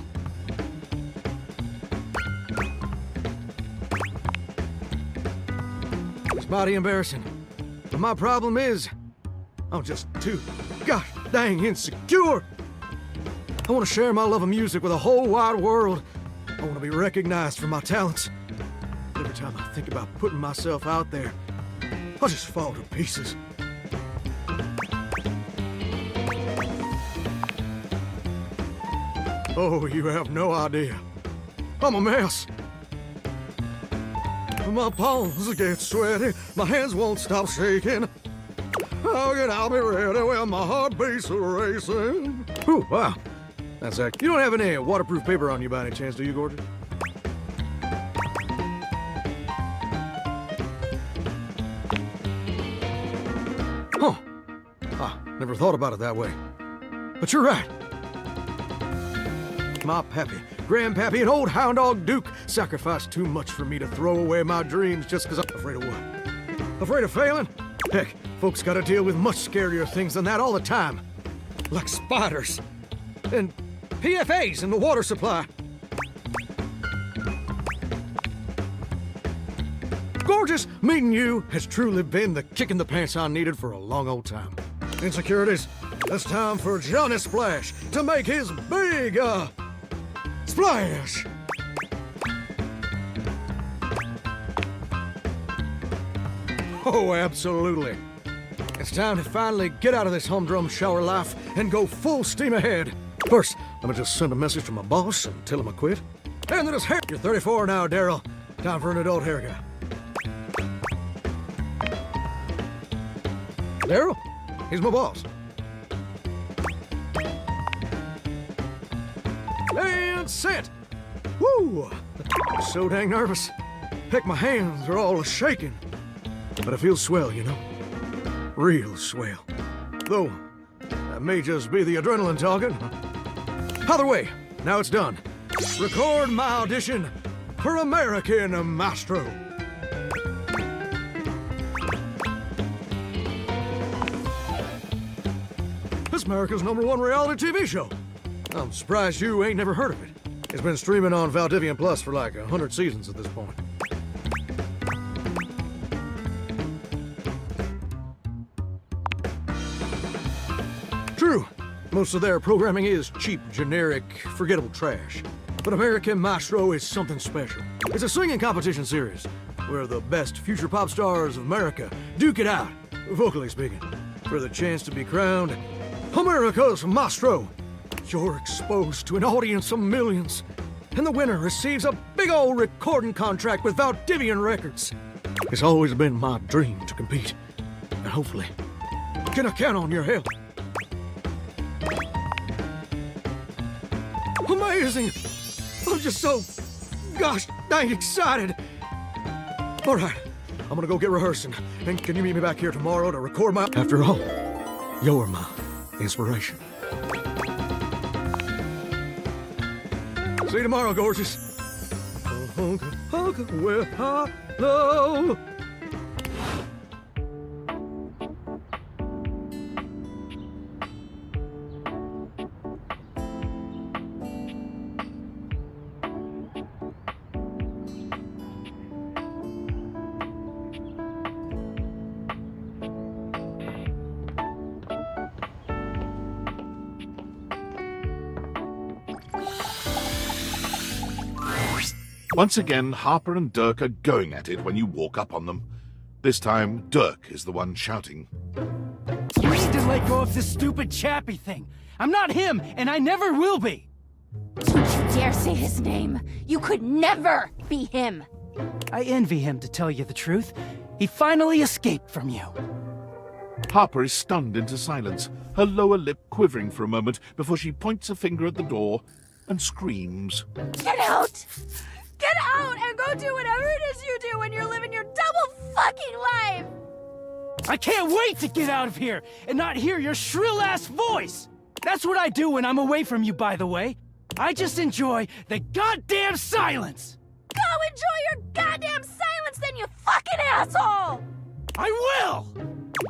It's mighty embarrassing. But my problem is, I'm just too gosh dang insecure. I want to share my love of music with the whole wide world. I want to be recognized for my talents. Every time I think about putting myself out there, I just fall to pieces. Oh, you have no idea. I'm a mess. My palms get sweaty, my hands won't stop shaking. How can I be ready when my heart beats racing? Ooh, wow. That's that. You don't have any waterproof paper on you by any chance, do you, Gorgeous? Huh. Ah, never thought about it that way. But you're right. My pappy, grandpappy, and old hound dog Duke sacrificed too much for me to throw away my dreams just because I'm afraid of what? Afraid of failing? Heck, folks gotta deal with much scarier things than that all the time. Like spiders. And PFAs in the water supply. Gorgeous, meeting you has truly been the kick in the pants I needed for a long old time. Insecurities, it's time for Johnny Splash to make his big, splash! Oh, absolutely. It's time to finally get out of this humdrum shower life and go full steam ahead. First, let me just send a message to my boss and tell him I quit. And then his hair. You're 34 now, Daryl. Time for an adult haircut. Daryl? He's my boss. And set! Woo! I'm so dang nervous. Heck, my hands are all shaking. But I feel swell, you know. Real swell. Though, that may just be the adrenaline talking. Either way, now it's done. Record my audition for American Maestro. It's America's #1 reality TV show. I'm surprised you ain't never heard of it. It's been streaming on Valdivian Plus for like 100 seasons at this point. True, most of their programming is cheap, generic, forgettable trash. But American Maestro is something special. It's a singing competition series where the best future pop stars of America duke it out, vocally speaking, for the chance to be crowned America's Maestro. You're exposed to an audience of millions, and the winner receives a big old recording contract with Valdivian Records. It's always been my dream to compete, and hopefully, can I count on your help? Amazing! I'm just so, gosh dang excited. All right, I'm gonna go get rehearsing, and can you meet me back here tomorrow to record my... After all, you're my inspiration. See you tomorrow, gorgeous. Well, hello. Once again, Harper and Dirk are going at it when you walk up on them. This time, Dirk is the one shouting. You need to let go of this stupid Chappie thing. I'm not him, and I never will be. Don't you dare say his name. You could never be him. I envy him, to tell you the truth. He finally escaped from you. Harper is stunned into silence, her lower lip quivering for a moment before she points a finger at the door and screams. Get out! Get out and go do whatever it is you do when you're living your double fucking life! I can't wait to get out of here and not hear your shrill-ass voice! That's what I do when I'm away from you, by the way. I just enjoy the goddamn silence! Go enjoy your goddamn silence then, you fucking asshole! I will!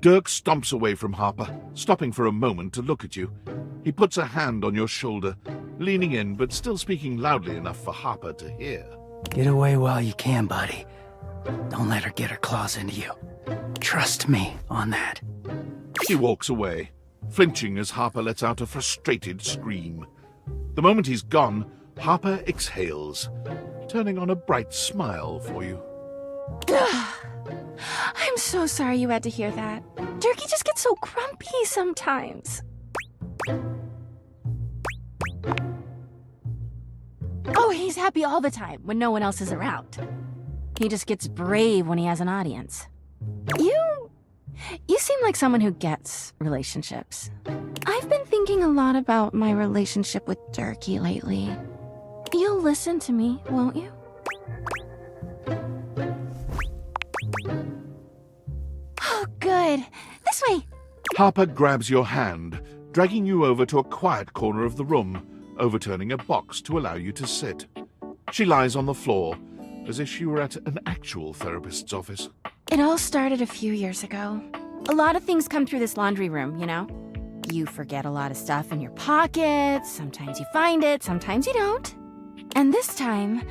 Dirk stomps away from Harper, stopping for a moment to look at you. He puts a hand on your shoulder, leaning in but still speaking loudly enough for Harper to hear. Get away while you can, buddy. Don't let her get her claws into you. Trust me on that. He walks away, flinching as Harper lets out a frustrated scream. The moment he's gone, Harper exhales, turning on a bright smile for you. I'm so sorry you had to hear that. Durkee just gets so grumpy sometimes. Oh, he's happy all the time when no one else is around. He just gets brave when he has an audience. You seem like someone who gets relationships. I've been thinking a lot about my relationship with Durkee lately. You'll listen to me, won't you? Oh, good. This way. Harper grabs your hand, dragging you over to a quiet corner of the room, overturning a box to allow you to sit. She lies on the floor, as if she were at an actual therapist's office. It all started a few years ago. A lot of things come through this laundry room, you know? You forget a lot of stuff in your pockets, sometimes you find it, sometimes you don't. And this time,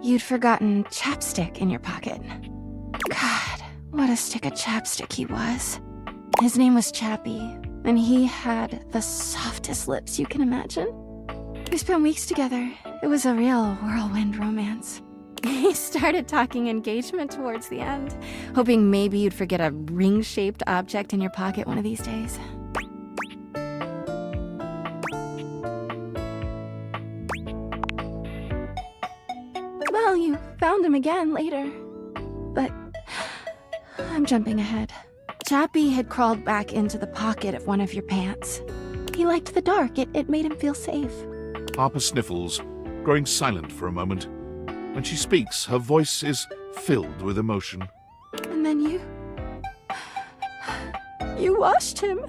you'd forgotten chapstick in your pocket. God, what a stick of chapstick he was. His name was Chappie, and he had the softest lips you can imagine. We spent weeks together. It was a real whirlwind romance. He started talking engagement towards the end, hoping maybe you'd forget a ring-shaped object in your pocket one of these days. Well, you found him again later. But I'm jumping ahead. Chappie had crawled back into the pocket of one of your pants. He liked the dark. It made him feel safe. Harper sniffles, growing silent for a moment. When she speaks, her voice is filled with emotion. And then you washed him.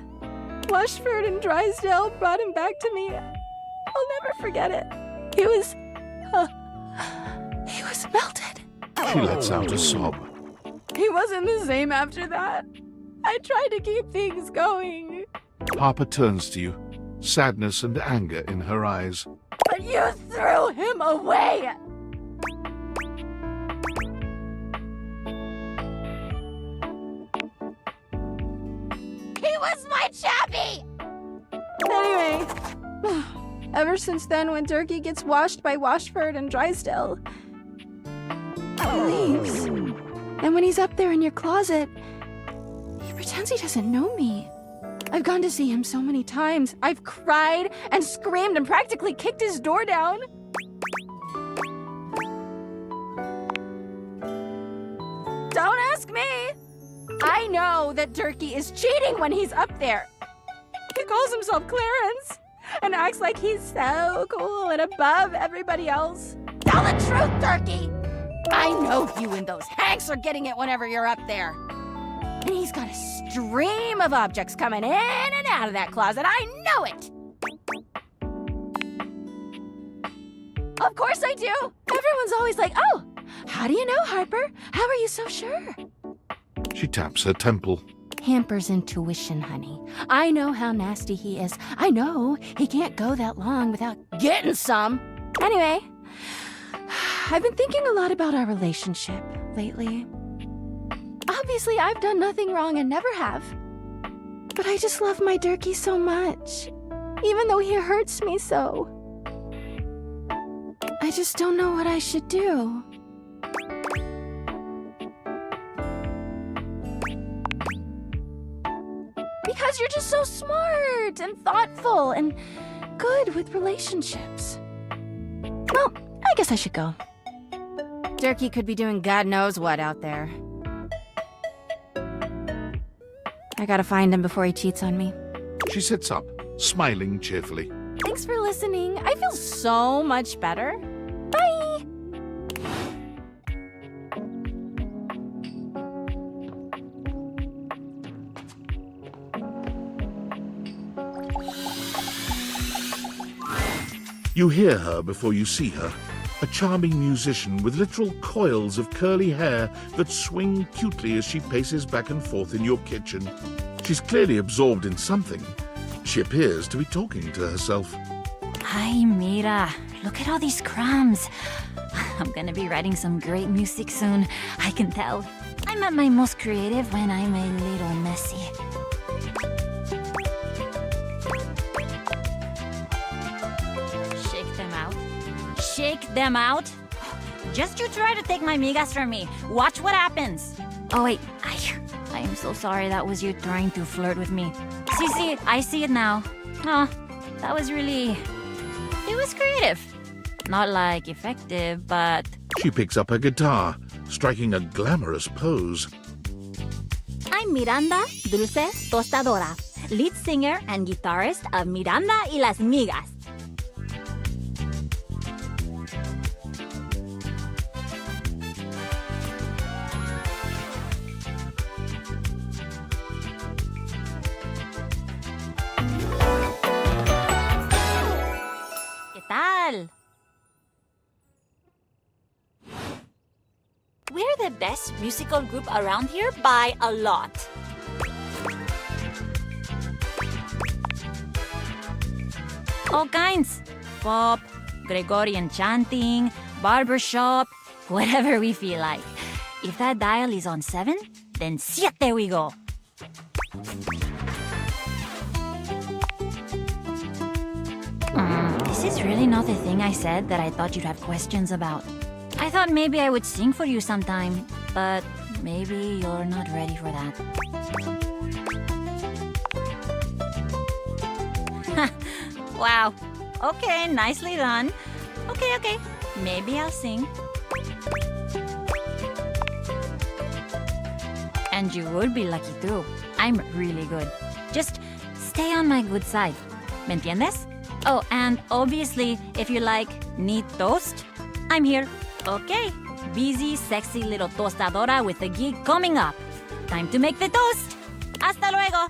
Washford and Drysdale brought him back to me. I'll never forget it. He was melted. She lets out a sob. He wasn't the same after that. I tried to keep things going. Harper turns to you, sadness and anger in her eyes. But you threw him away! He was my Chappie! Anyway, ever since then, when Durkee gets washed by Washford and Drysdale, he leaves. And when he's up there in your closet, he pretends he doesn't know me. I've gone to see him so many times. I've cried and screamed and practically kicked his door down. Don't ask me. I know that Durkee is cheating when he's up there. He calls himself Clarence and acts like he's so cool and above everybody else. Tell the truth, Durkee! I know you and those Hanks are getting it whenever you're up there. And he's got a stream of objects coming in and out of that closet. I know it! Of course I do! Everyone's always like, oh, how do you know, Harper? How are you so sure? She taps her temple. Hamper's intuition, honey. I know how nasty he is. I know he can't go that long without getting some. Anyway, I've been thinking a lot about our relationship lately. Obviously, I've done nothing wrong and never have. But I just love my Durkee so much, even though he hurts me so. I just don't know what I should do. Because you're just so smart and thoughtful and good with relationships. Well, I guess I should go. Durkee could be doing God knows what out there. I gotta find him before he cheats on me. She sits up, smiling cheerfully. Thanks for listening. I feel so much better. Bye! You hear her before you see her. A charming musician with literal coils of curly hair that swing cutely as she paces back and forth in your kitchen. She's clearly absorbed in something. She appears to be talking to herself. Hi, Mira. Look at all these crumbs. I'm gonna be writing some great music soon. I can tell. I'm at my most creative when I'm a little messy. Shake them out. Shake them out. Just you try to take my migas from me. Watch what happens. Oh, wait. I am so sorry that was you trying to flirt with me. See, I see it now. Oh, that was really... It was creative. Not like effective, but... She picks up her guitar, striking a glamorous pose. I'm Miranda Dulce Tostadora, lead singer and guitarist of Miranda y las Migas. ¿Qué tal? We're the best musical group around here by a lot. All kinds. Pop, Gregorian chanting, barbershop, whatever we feel like. If that dial is on 7, then siete we go. This is really not the thing I said that I thought you'd have questions about. I thought maybe I would sing for you sometime, but maybe you're not ready for that. Wow. Okay, nicely done. Okay. Maybe I'll sing. And you would be lucky too. I'm really good. Just stay on my good side. ¿Me entiendes? Oh, and obviously, if you like neat toast, I'm here. Okay, busy, sexy little tostadora with a gig coming up. Time to make the toast. Hasta luego.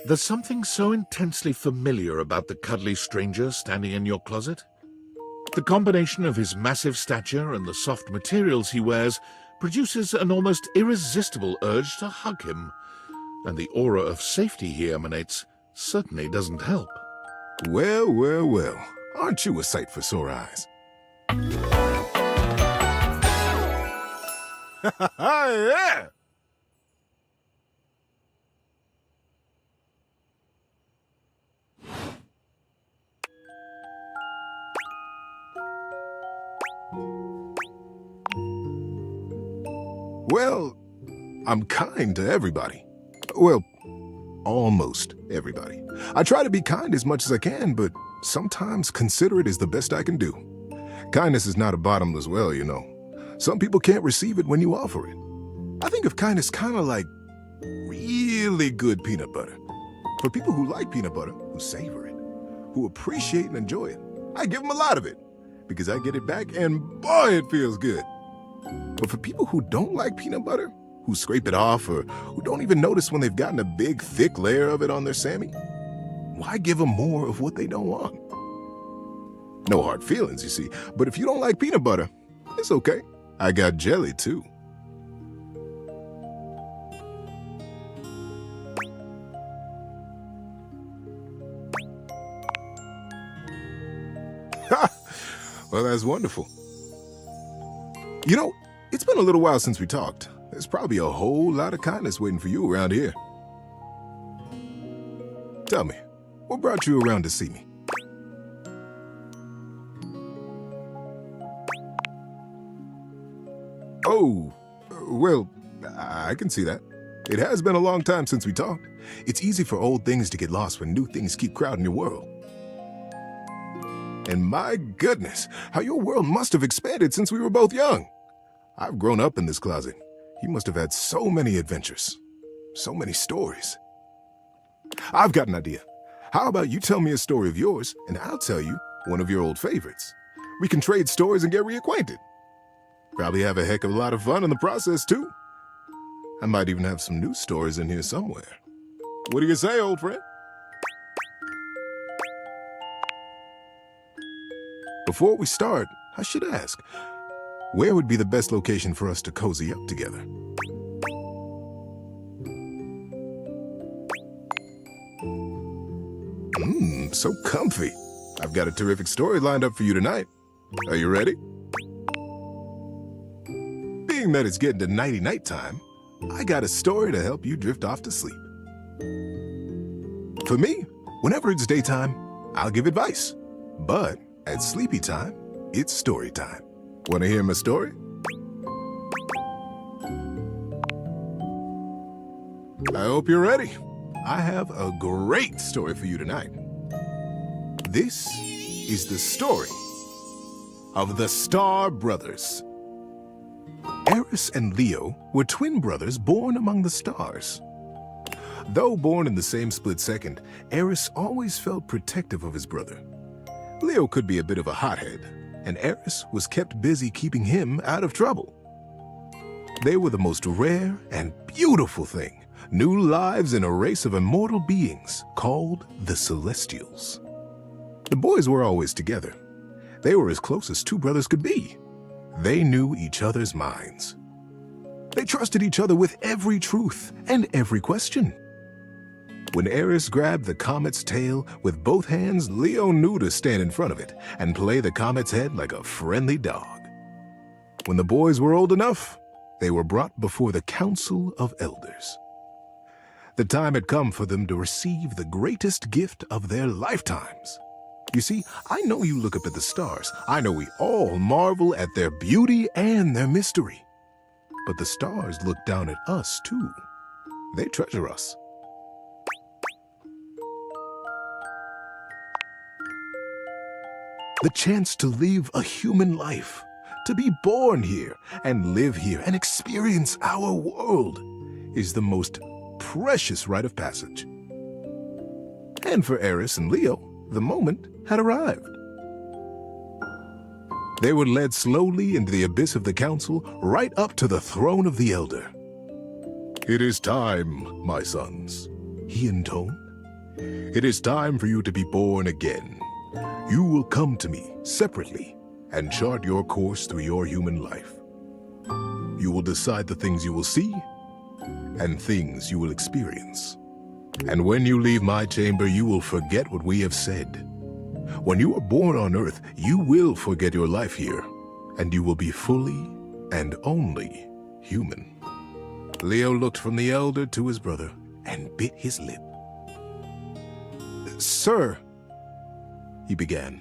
There's something so intensely familiar about the cuddly stranger standing in your closet. The combination of his massive stature and the soft materials he wears produces an almost irresistible urge to hug him, and the aura of safety he emanates certainly doesn't help. Well. Aren't you a sight for sore eyes? Yeah! Well, I'm kind to everybody. Well, almost everybody. I try to be kind as much as I can, but sometimes considerate is the best I can do. Kindness is not a bottomless well, you know. Some people can't receive it when you offer it. I think of kindness kind of like really good peanut butter. For people who like peanut butter, who savor it, who appreciate and enjoy it, I give them a lot of it because I get it back and boy, it feels good. But for people who don't like peanut butter, who scrape it off or who don't even notice when they've gotten a big, thick layer of it on their Sammy, why give them more of what they don't want? No hard feelings, you see, but if you don't like peanut butter, it's okay. I got jelly, too. Well, that's wonderful. You know, it's been a little while since we talked. There's probably a whole lot of kindness waiting for you around here. Tell me, what brought you around to see me? Oh, well, I can see that. It has been a long time since we talked. It's easy for old things to get lost when new things keep crowding your world. And my goodness, how your world must have expanded since we were both young. I've grown up in this closet. You must have had so many adventures. So many stories. I've got an idea. How about you tell me a story of yours, and I'll tell you one of your old favorites. We can trade stories and get reacquainted. Probably have a heck of a lot of fun in the process, too. I might even have some new stories in here somewhere. What do you say, old friend? Before we start, I should ask, where would be the best location for us to cozy up together? So comfy. I've got a terrific story lined up for you tonight. Are you ready? Being that it's getting to nighty-night time, I got a story to help you drift off to sleep. For me, whenever it's daytime, I'll give advice. But at sleepy time, it's story time. Want to hear my story? I hope you're ready. I have a great story for you tonight. This is the story of the Star Brothers. Eris and Leo were twin brothers born among the stars. Though born in the same split second, Eris always felt protective of his brother. Leo could be a bit of a hothead, and Eris was kept busy keeping him out of trouble. They were the most rare and beautiful thing, new lives in a race of immortal beings called the Celestials. The boys were always together. They were as close as two brothers could be. They knew each other's minds. They trusted each other with every truth and every question. When Eris grabbed the comet's tail with both hands, Leo knew to stand in front of it and play the comet's head like a friendly dog. When the boys were old enough, they were brought before the Council of Elders. The time had come for them to receive the greatest gift of their lifetimes. You see, I know you look up at the stars. I know we all marvel at their beauty and their mystery. But the stars look down at us, too. They treasure us. The chance to live a human life, to be born here and live here and experience our world, is the most precious rite of passage. And for Eris and Leo, the moment had arrived. They were led slowly into the abyss of the council, right up to the throne of the Elder. "It is time, my sons," he intoned. "It is time for you to be born again. You will come to me separately and chart your course through your human life. You will decide the things you will see and things you will experience. And when you leave my chamber, you will forget what we have said. When you are born on Earth, you will forget your life here, and you will be fully and only human." Leo looked from the Elder to his brother and bit his lip. "Sir," he began,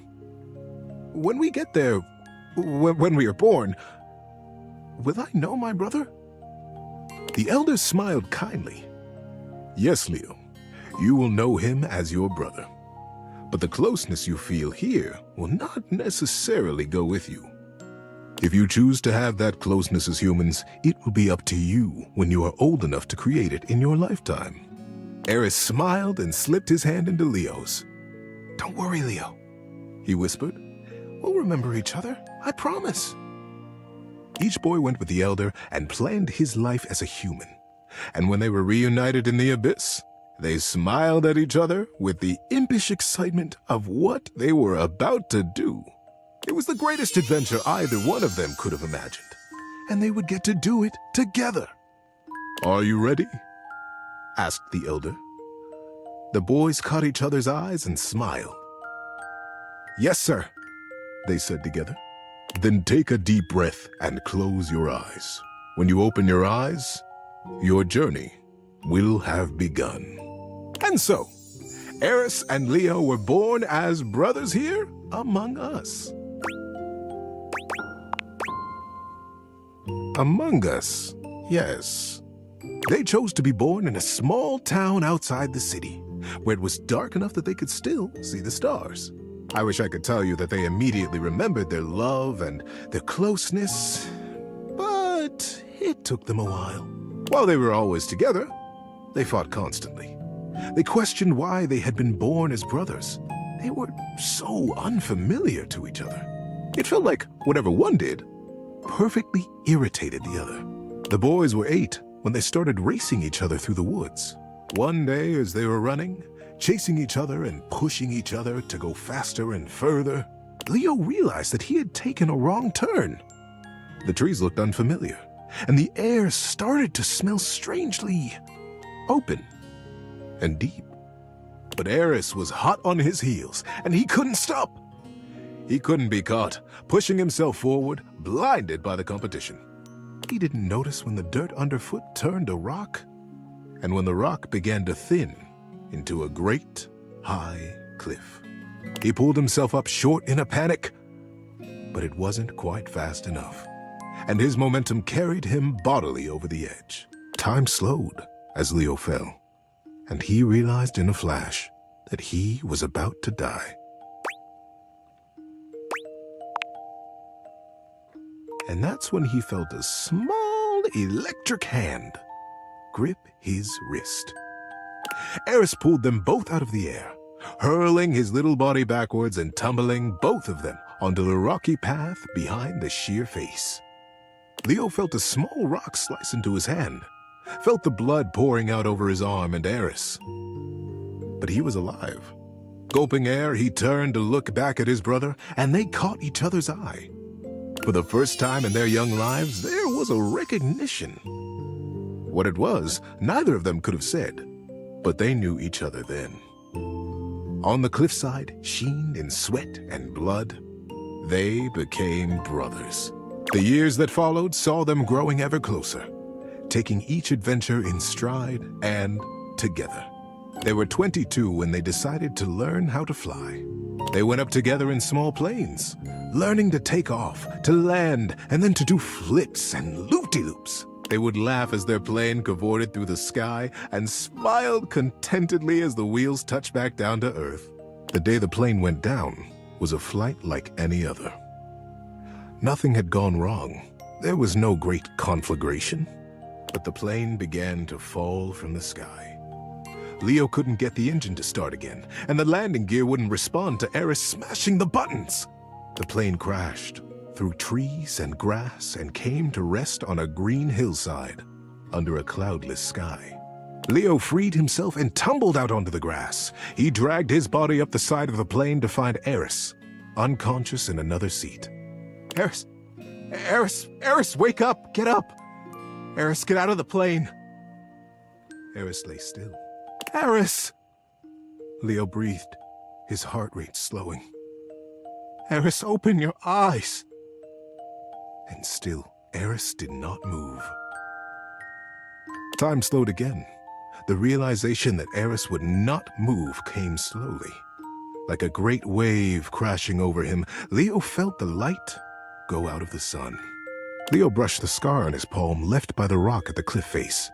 "when we get there, when we are born, will I know my brother?" The Elder smiled kindly. "Yes, Leo, you will know him as your brother. But the closeness you feel here will not necessarily go with you. If you choose to have that closeness as humans, it will be up to you when you are old enough to create it in your lifetime." Eris smiled and slipped his hand into Leo's. "Don't worry, Leo," he whispered. "We'll remember each other, I promise." Each boy went with the Elder and planned his life as a human. And when they were reunited in the abyss, they smiled at each other with the impish excitement of what they were about to do. It was the greatest adventure either one of them could have imagined, and they would get to do it together. "Are you ready?" asked the Elder. The boys caught each other's eyes and smiled. "Yes, sir," they said together. "Then take a deep breath and close your eyes. When you open your eyes, your journey will have begun." And so, Eris and Leo were born as brothers here among us. Among us, yes. They chose to be born in a small town outside the city, where it was dark enough that they could still see the stars. I wish I could tell you that they immediately remembered their love and their closeness, but It took them a while. While they were always together, they fought constantly. They questioned why they had been born as brothers. They were so unfamiliar to each other. It felt like whatever one did perfectly irritated the other. The boys were 8 when they started racing each other through the woods. One day, as they were running, chasing each other and pushing each other to go faster and further, Leo realized that he had taken a wrong turn. The trees looked unfamiliar, and the air started to smell strangely open and deep. But Eris was hot on his heels, and he couldn't stop. He couldn't be caught, pushing himself forward, blinded by the competition. He didn't notice when the dirt underfoot turned to rock, and when the rock began to thin into a great, high cliff. He pulled himself up short in a panic, but it wasn't quite fast enough, and his momentum carried him bodily over the edge. Time slowed as Leo fell, and he realized in a flash that he was about to die. And that's when he felt a small electric hand grip his wrist. Eris pulled them both out of the air, hurling his little body backwards and tumbling both of them onto the rocky path behind the sheer face. Leo felt a small rock slice into his hand, felt the blood pouring out over his arm and Eris. But he was alive. Gulping air, he turned to look back at his brother, and they caught each other's eye. For the first time in their young lives, there was a recognition. What it was, neither of them could have said, but they knew each other then. On the cliffside, sheened in sweat and blood, they became brothers. The years that followed saw them growing ever closer, taking each adventure in stride and together. They were 22 when they decided to learn how to fly. They went up together in small planes, learning to take off, to land, and then to do flips and loop-de-loops. They would laugh as their plane cavorted through the sky and smiled contentedly as the wheels touched back down to earth. The day the plane went down was a flight like any other. Nothing had gone wrong. There was no great conflagration, but the plane began to fall from the sky. Leo couldn't get the engine to start again, and the landing gear wouldn't respond to Eris smashing the buttons. The plane crashed through trees and grass and came to rest on a green hillside under a cloudless sky. Leo freed himself and tumbled out onto the grass. He dragged his body up the side of the plane to find Eris, unconscious in another seat. Eris! Eris! Eris, wake up! Get up! Eris, get out of the plane! Eris lay still. Eris! Leo breathed, his heart rate slowing. Eris, open your eyes! And still, Eris did not move. Time slowed again. The realization that Eris would not move came slowly. Like a great wave crashing over him, Leo felt the light go out of the sun. Leo brushed the scar on his palm left by the rock at the cliff face.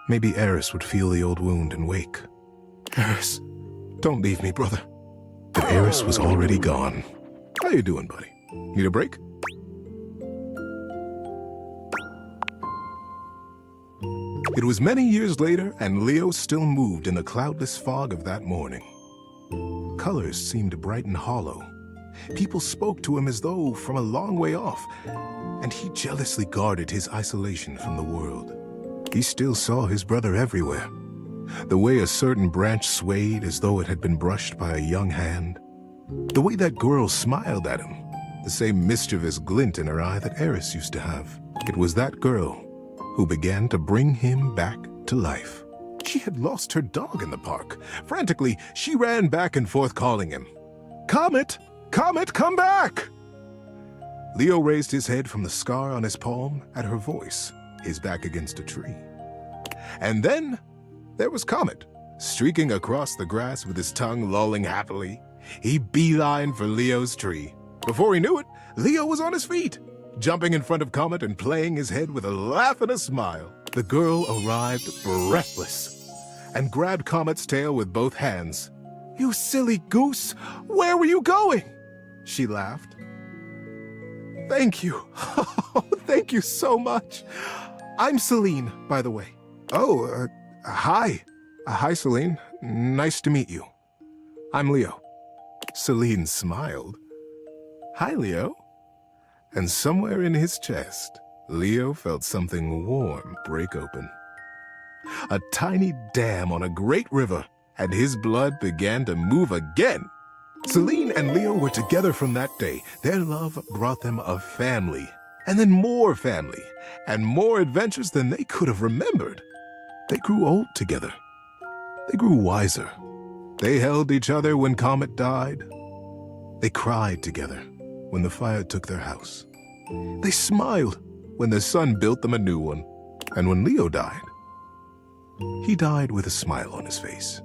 Maybe Eris would feel the old wound and wake. Eris, don't leave me, brother. But Eris was already gone. How you doing, buddy? Need a break? It was many years later, and Leo still moved in the cloudless fog of that morning. Colors seemed bright and hollow. People spoke to him as though from a long way off, and he jealously guarded his isolation from the world. He still saw his brother everywhere. The way a certain branch swayed as though it had been brushed by a young hand. The way that girl smiled at him. The same mischievous glint in her eye that Eris used to have. It was that girl who began to bring him back to life. She had lost her dog in the park. Frantically, she ran back and forth calling him. Comet! Comet, come back! Leo raised his head from the scar on his palm at her voice, his back against a tree. And then there was Comet, streaking across the grass with his tongue lolling happily. He beelined for Leo's tree. Before he knew it, Leo was on his feet, jumping in front of Comet and playing his head with a laugh and a smile. The girl arrived breathless and grabbed Comet's tail with both hands. You silly goose! Where were you going? She laughed. thank you. Thank you so much. I'm Celine, by the way. Oh, hi. Hi, Celine. Nice to meet you. I'm Leo. Celine smiled. Hi, Leo. And somewhere in his chest, Leo felt something warm break open. A tiny dam on a great river, and his blood began to move again. Celine and Leo were together from that day. Their love brought them a family, and then more family, and more adventures than they could have remembered. They grew old together. They grew wiser. They held each other when Comet died. They cried together when the fire took their house. They smiled when the sun built them a new one. And when Leo died, he died with a smile on his face.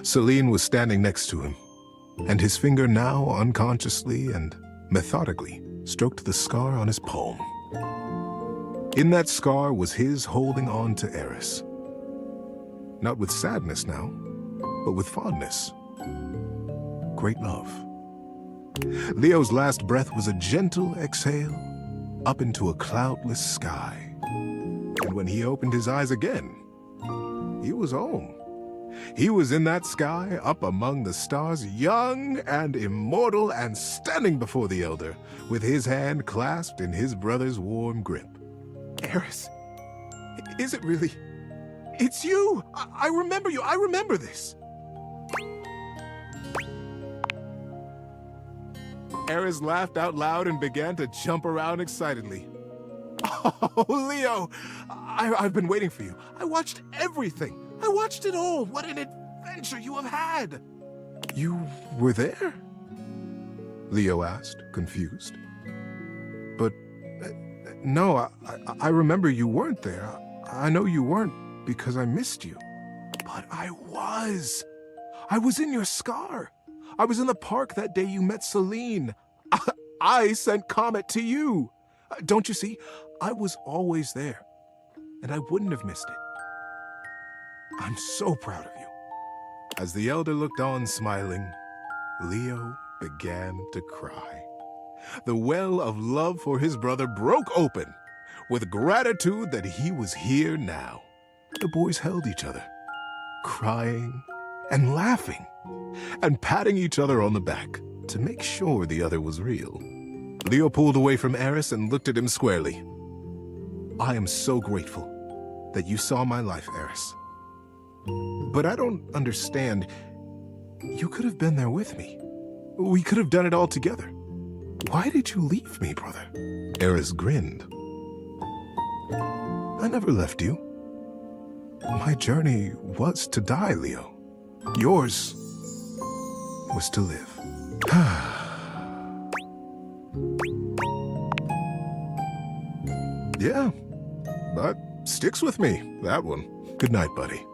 Celine was standing next to him, and his finger now unconsciously and methodically stroked the scar on his palm. In that scar was his holding on to Eris. Not with sadness now, but with fondness. Great love. Leo's last breath was a gentle exhale up into a cloudless sky. And when he opened his eyes again, he was home. He was in that sky, up among the stars, young and immortal, and standing before the Elder, with his hand clasped in his brother's warm grip. Eris, is it really? It's you! I remember you! I remember this! Eris laughed out loud and began to jump around excitedly. Oh, Leo! I've been waiting for you. I watched everything. I watched it all. What an adventure you have had! You were there? Leo asked, confused. But no, I remember you weren't there. I know you weren't because I missed you. But I was. I was in your scar. I was in the park that day you met Celine. I sent Comet to you. Don't you see? I was always there, and I wouldn't have missed it. I'm so proud of you. As the Elder looked on smiling, Leo began to cry. The well of love for his brother broke open with gratitude that he was here now. The boys held each other, crying and laughing, and patting each other on the back to make sure the other was real. Leo pulled away from Eris and looked at him squarely. I am so grateful that you saw my life, Eris. But I don't understand. You could have been there with me. We could have done it all together. Why did you leave me, brother? Eris grinned. I never left you. My journey was to die, Leo. Yours was to live. Yeah, that sticks with me, that one. Good night, buddy.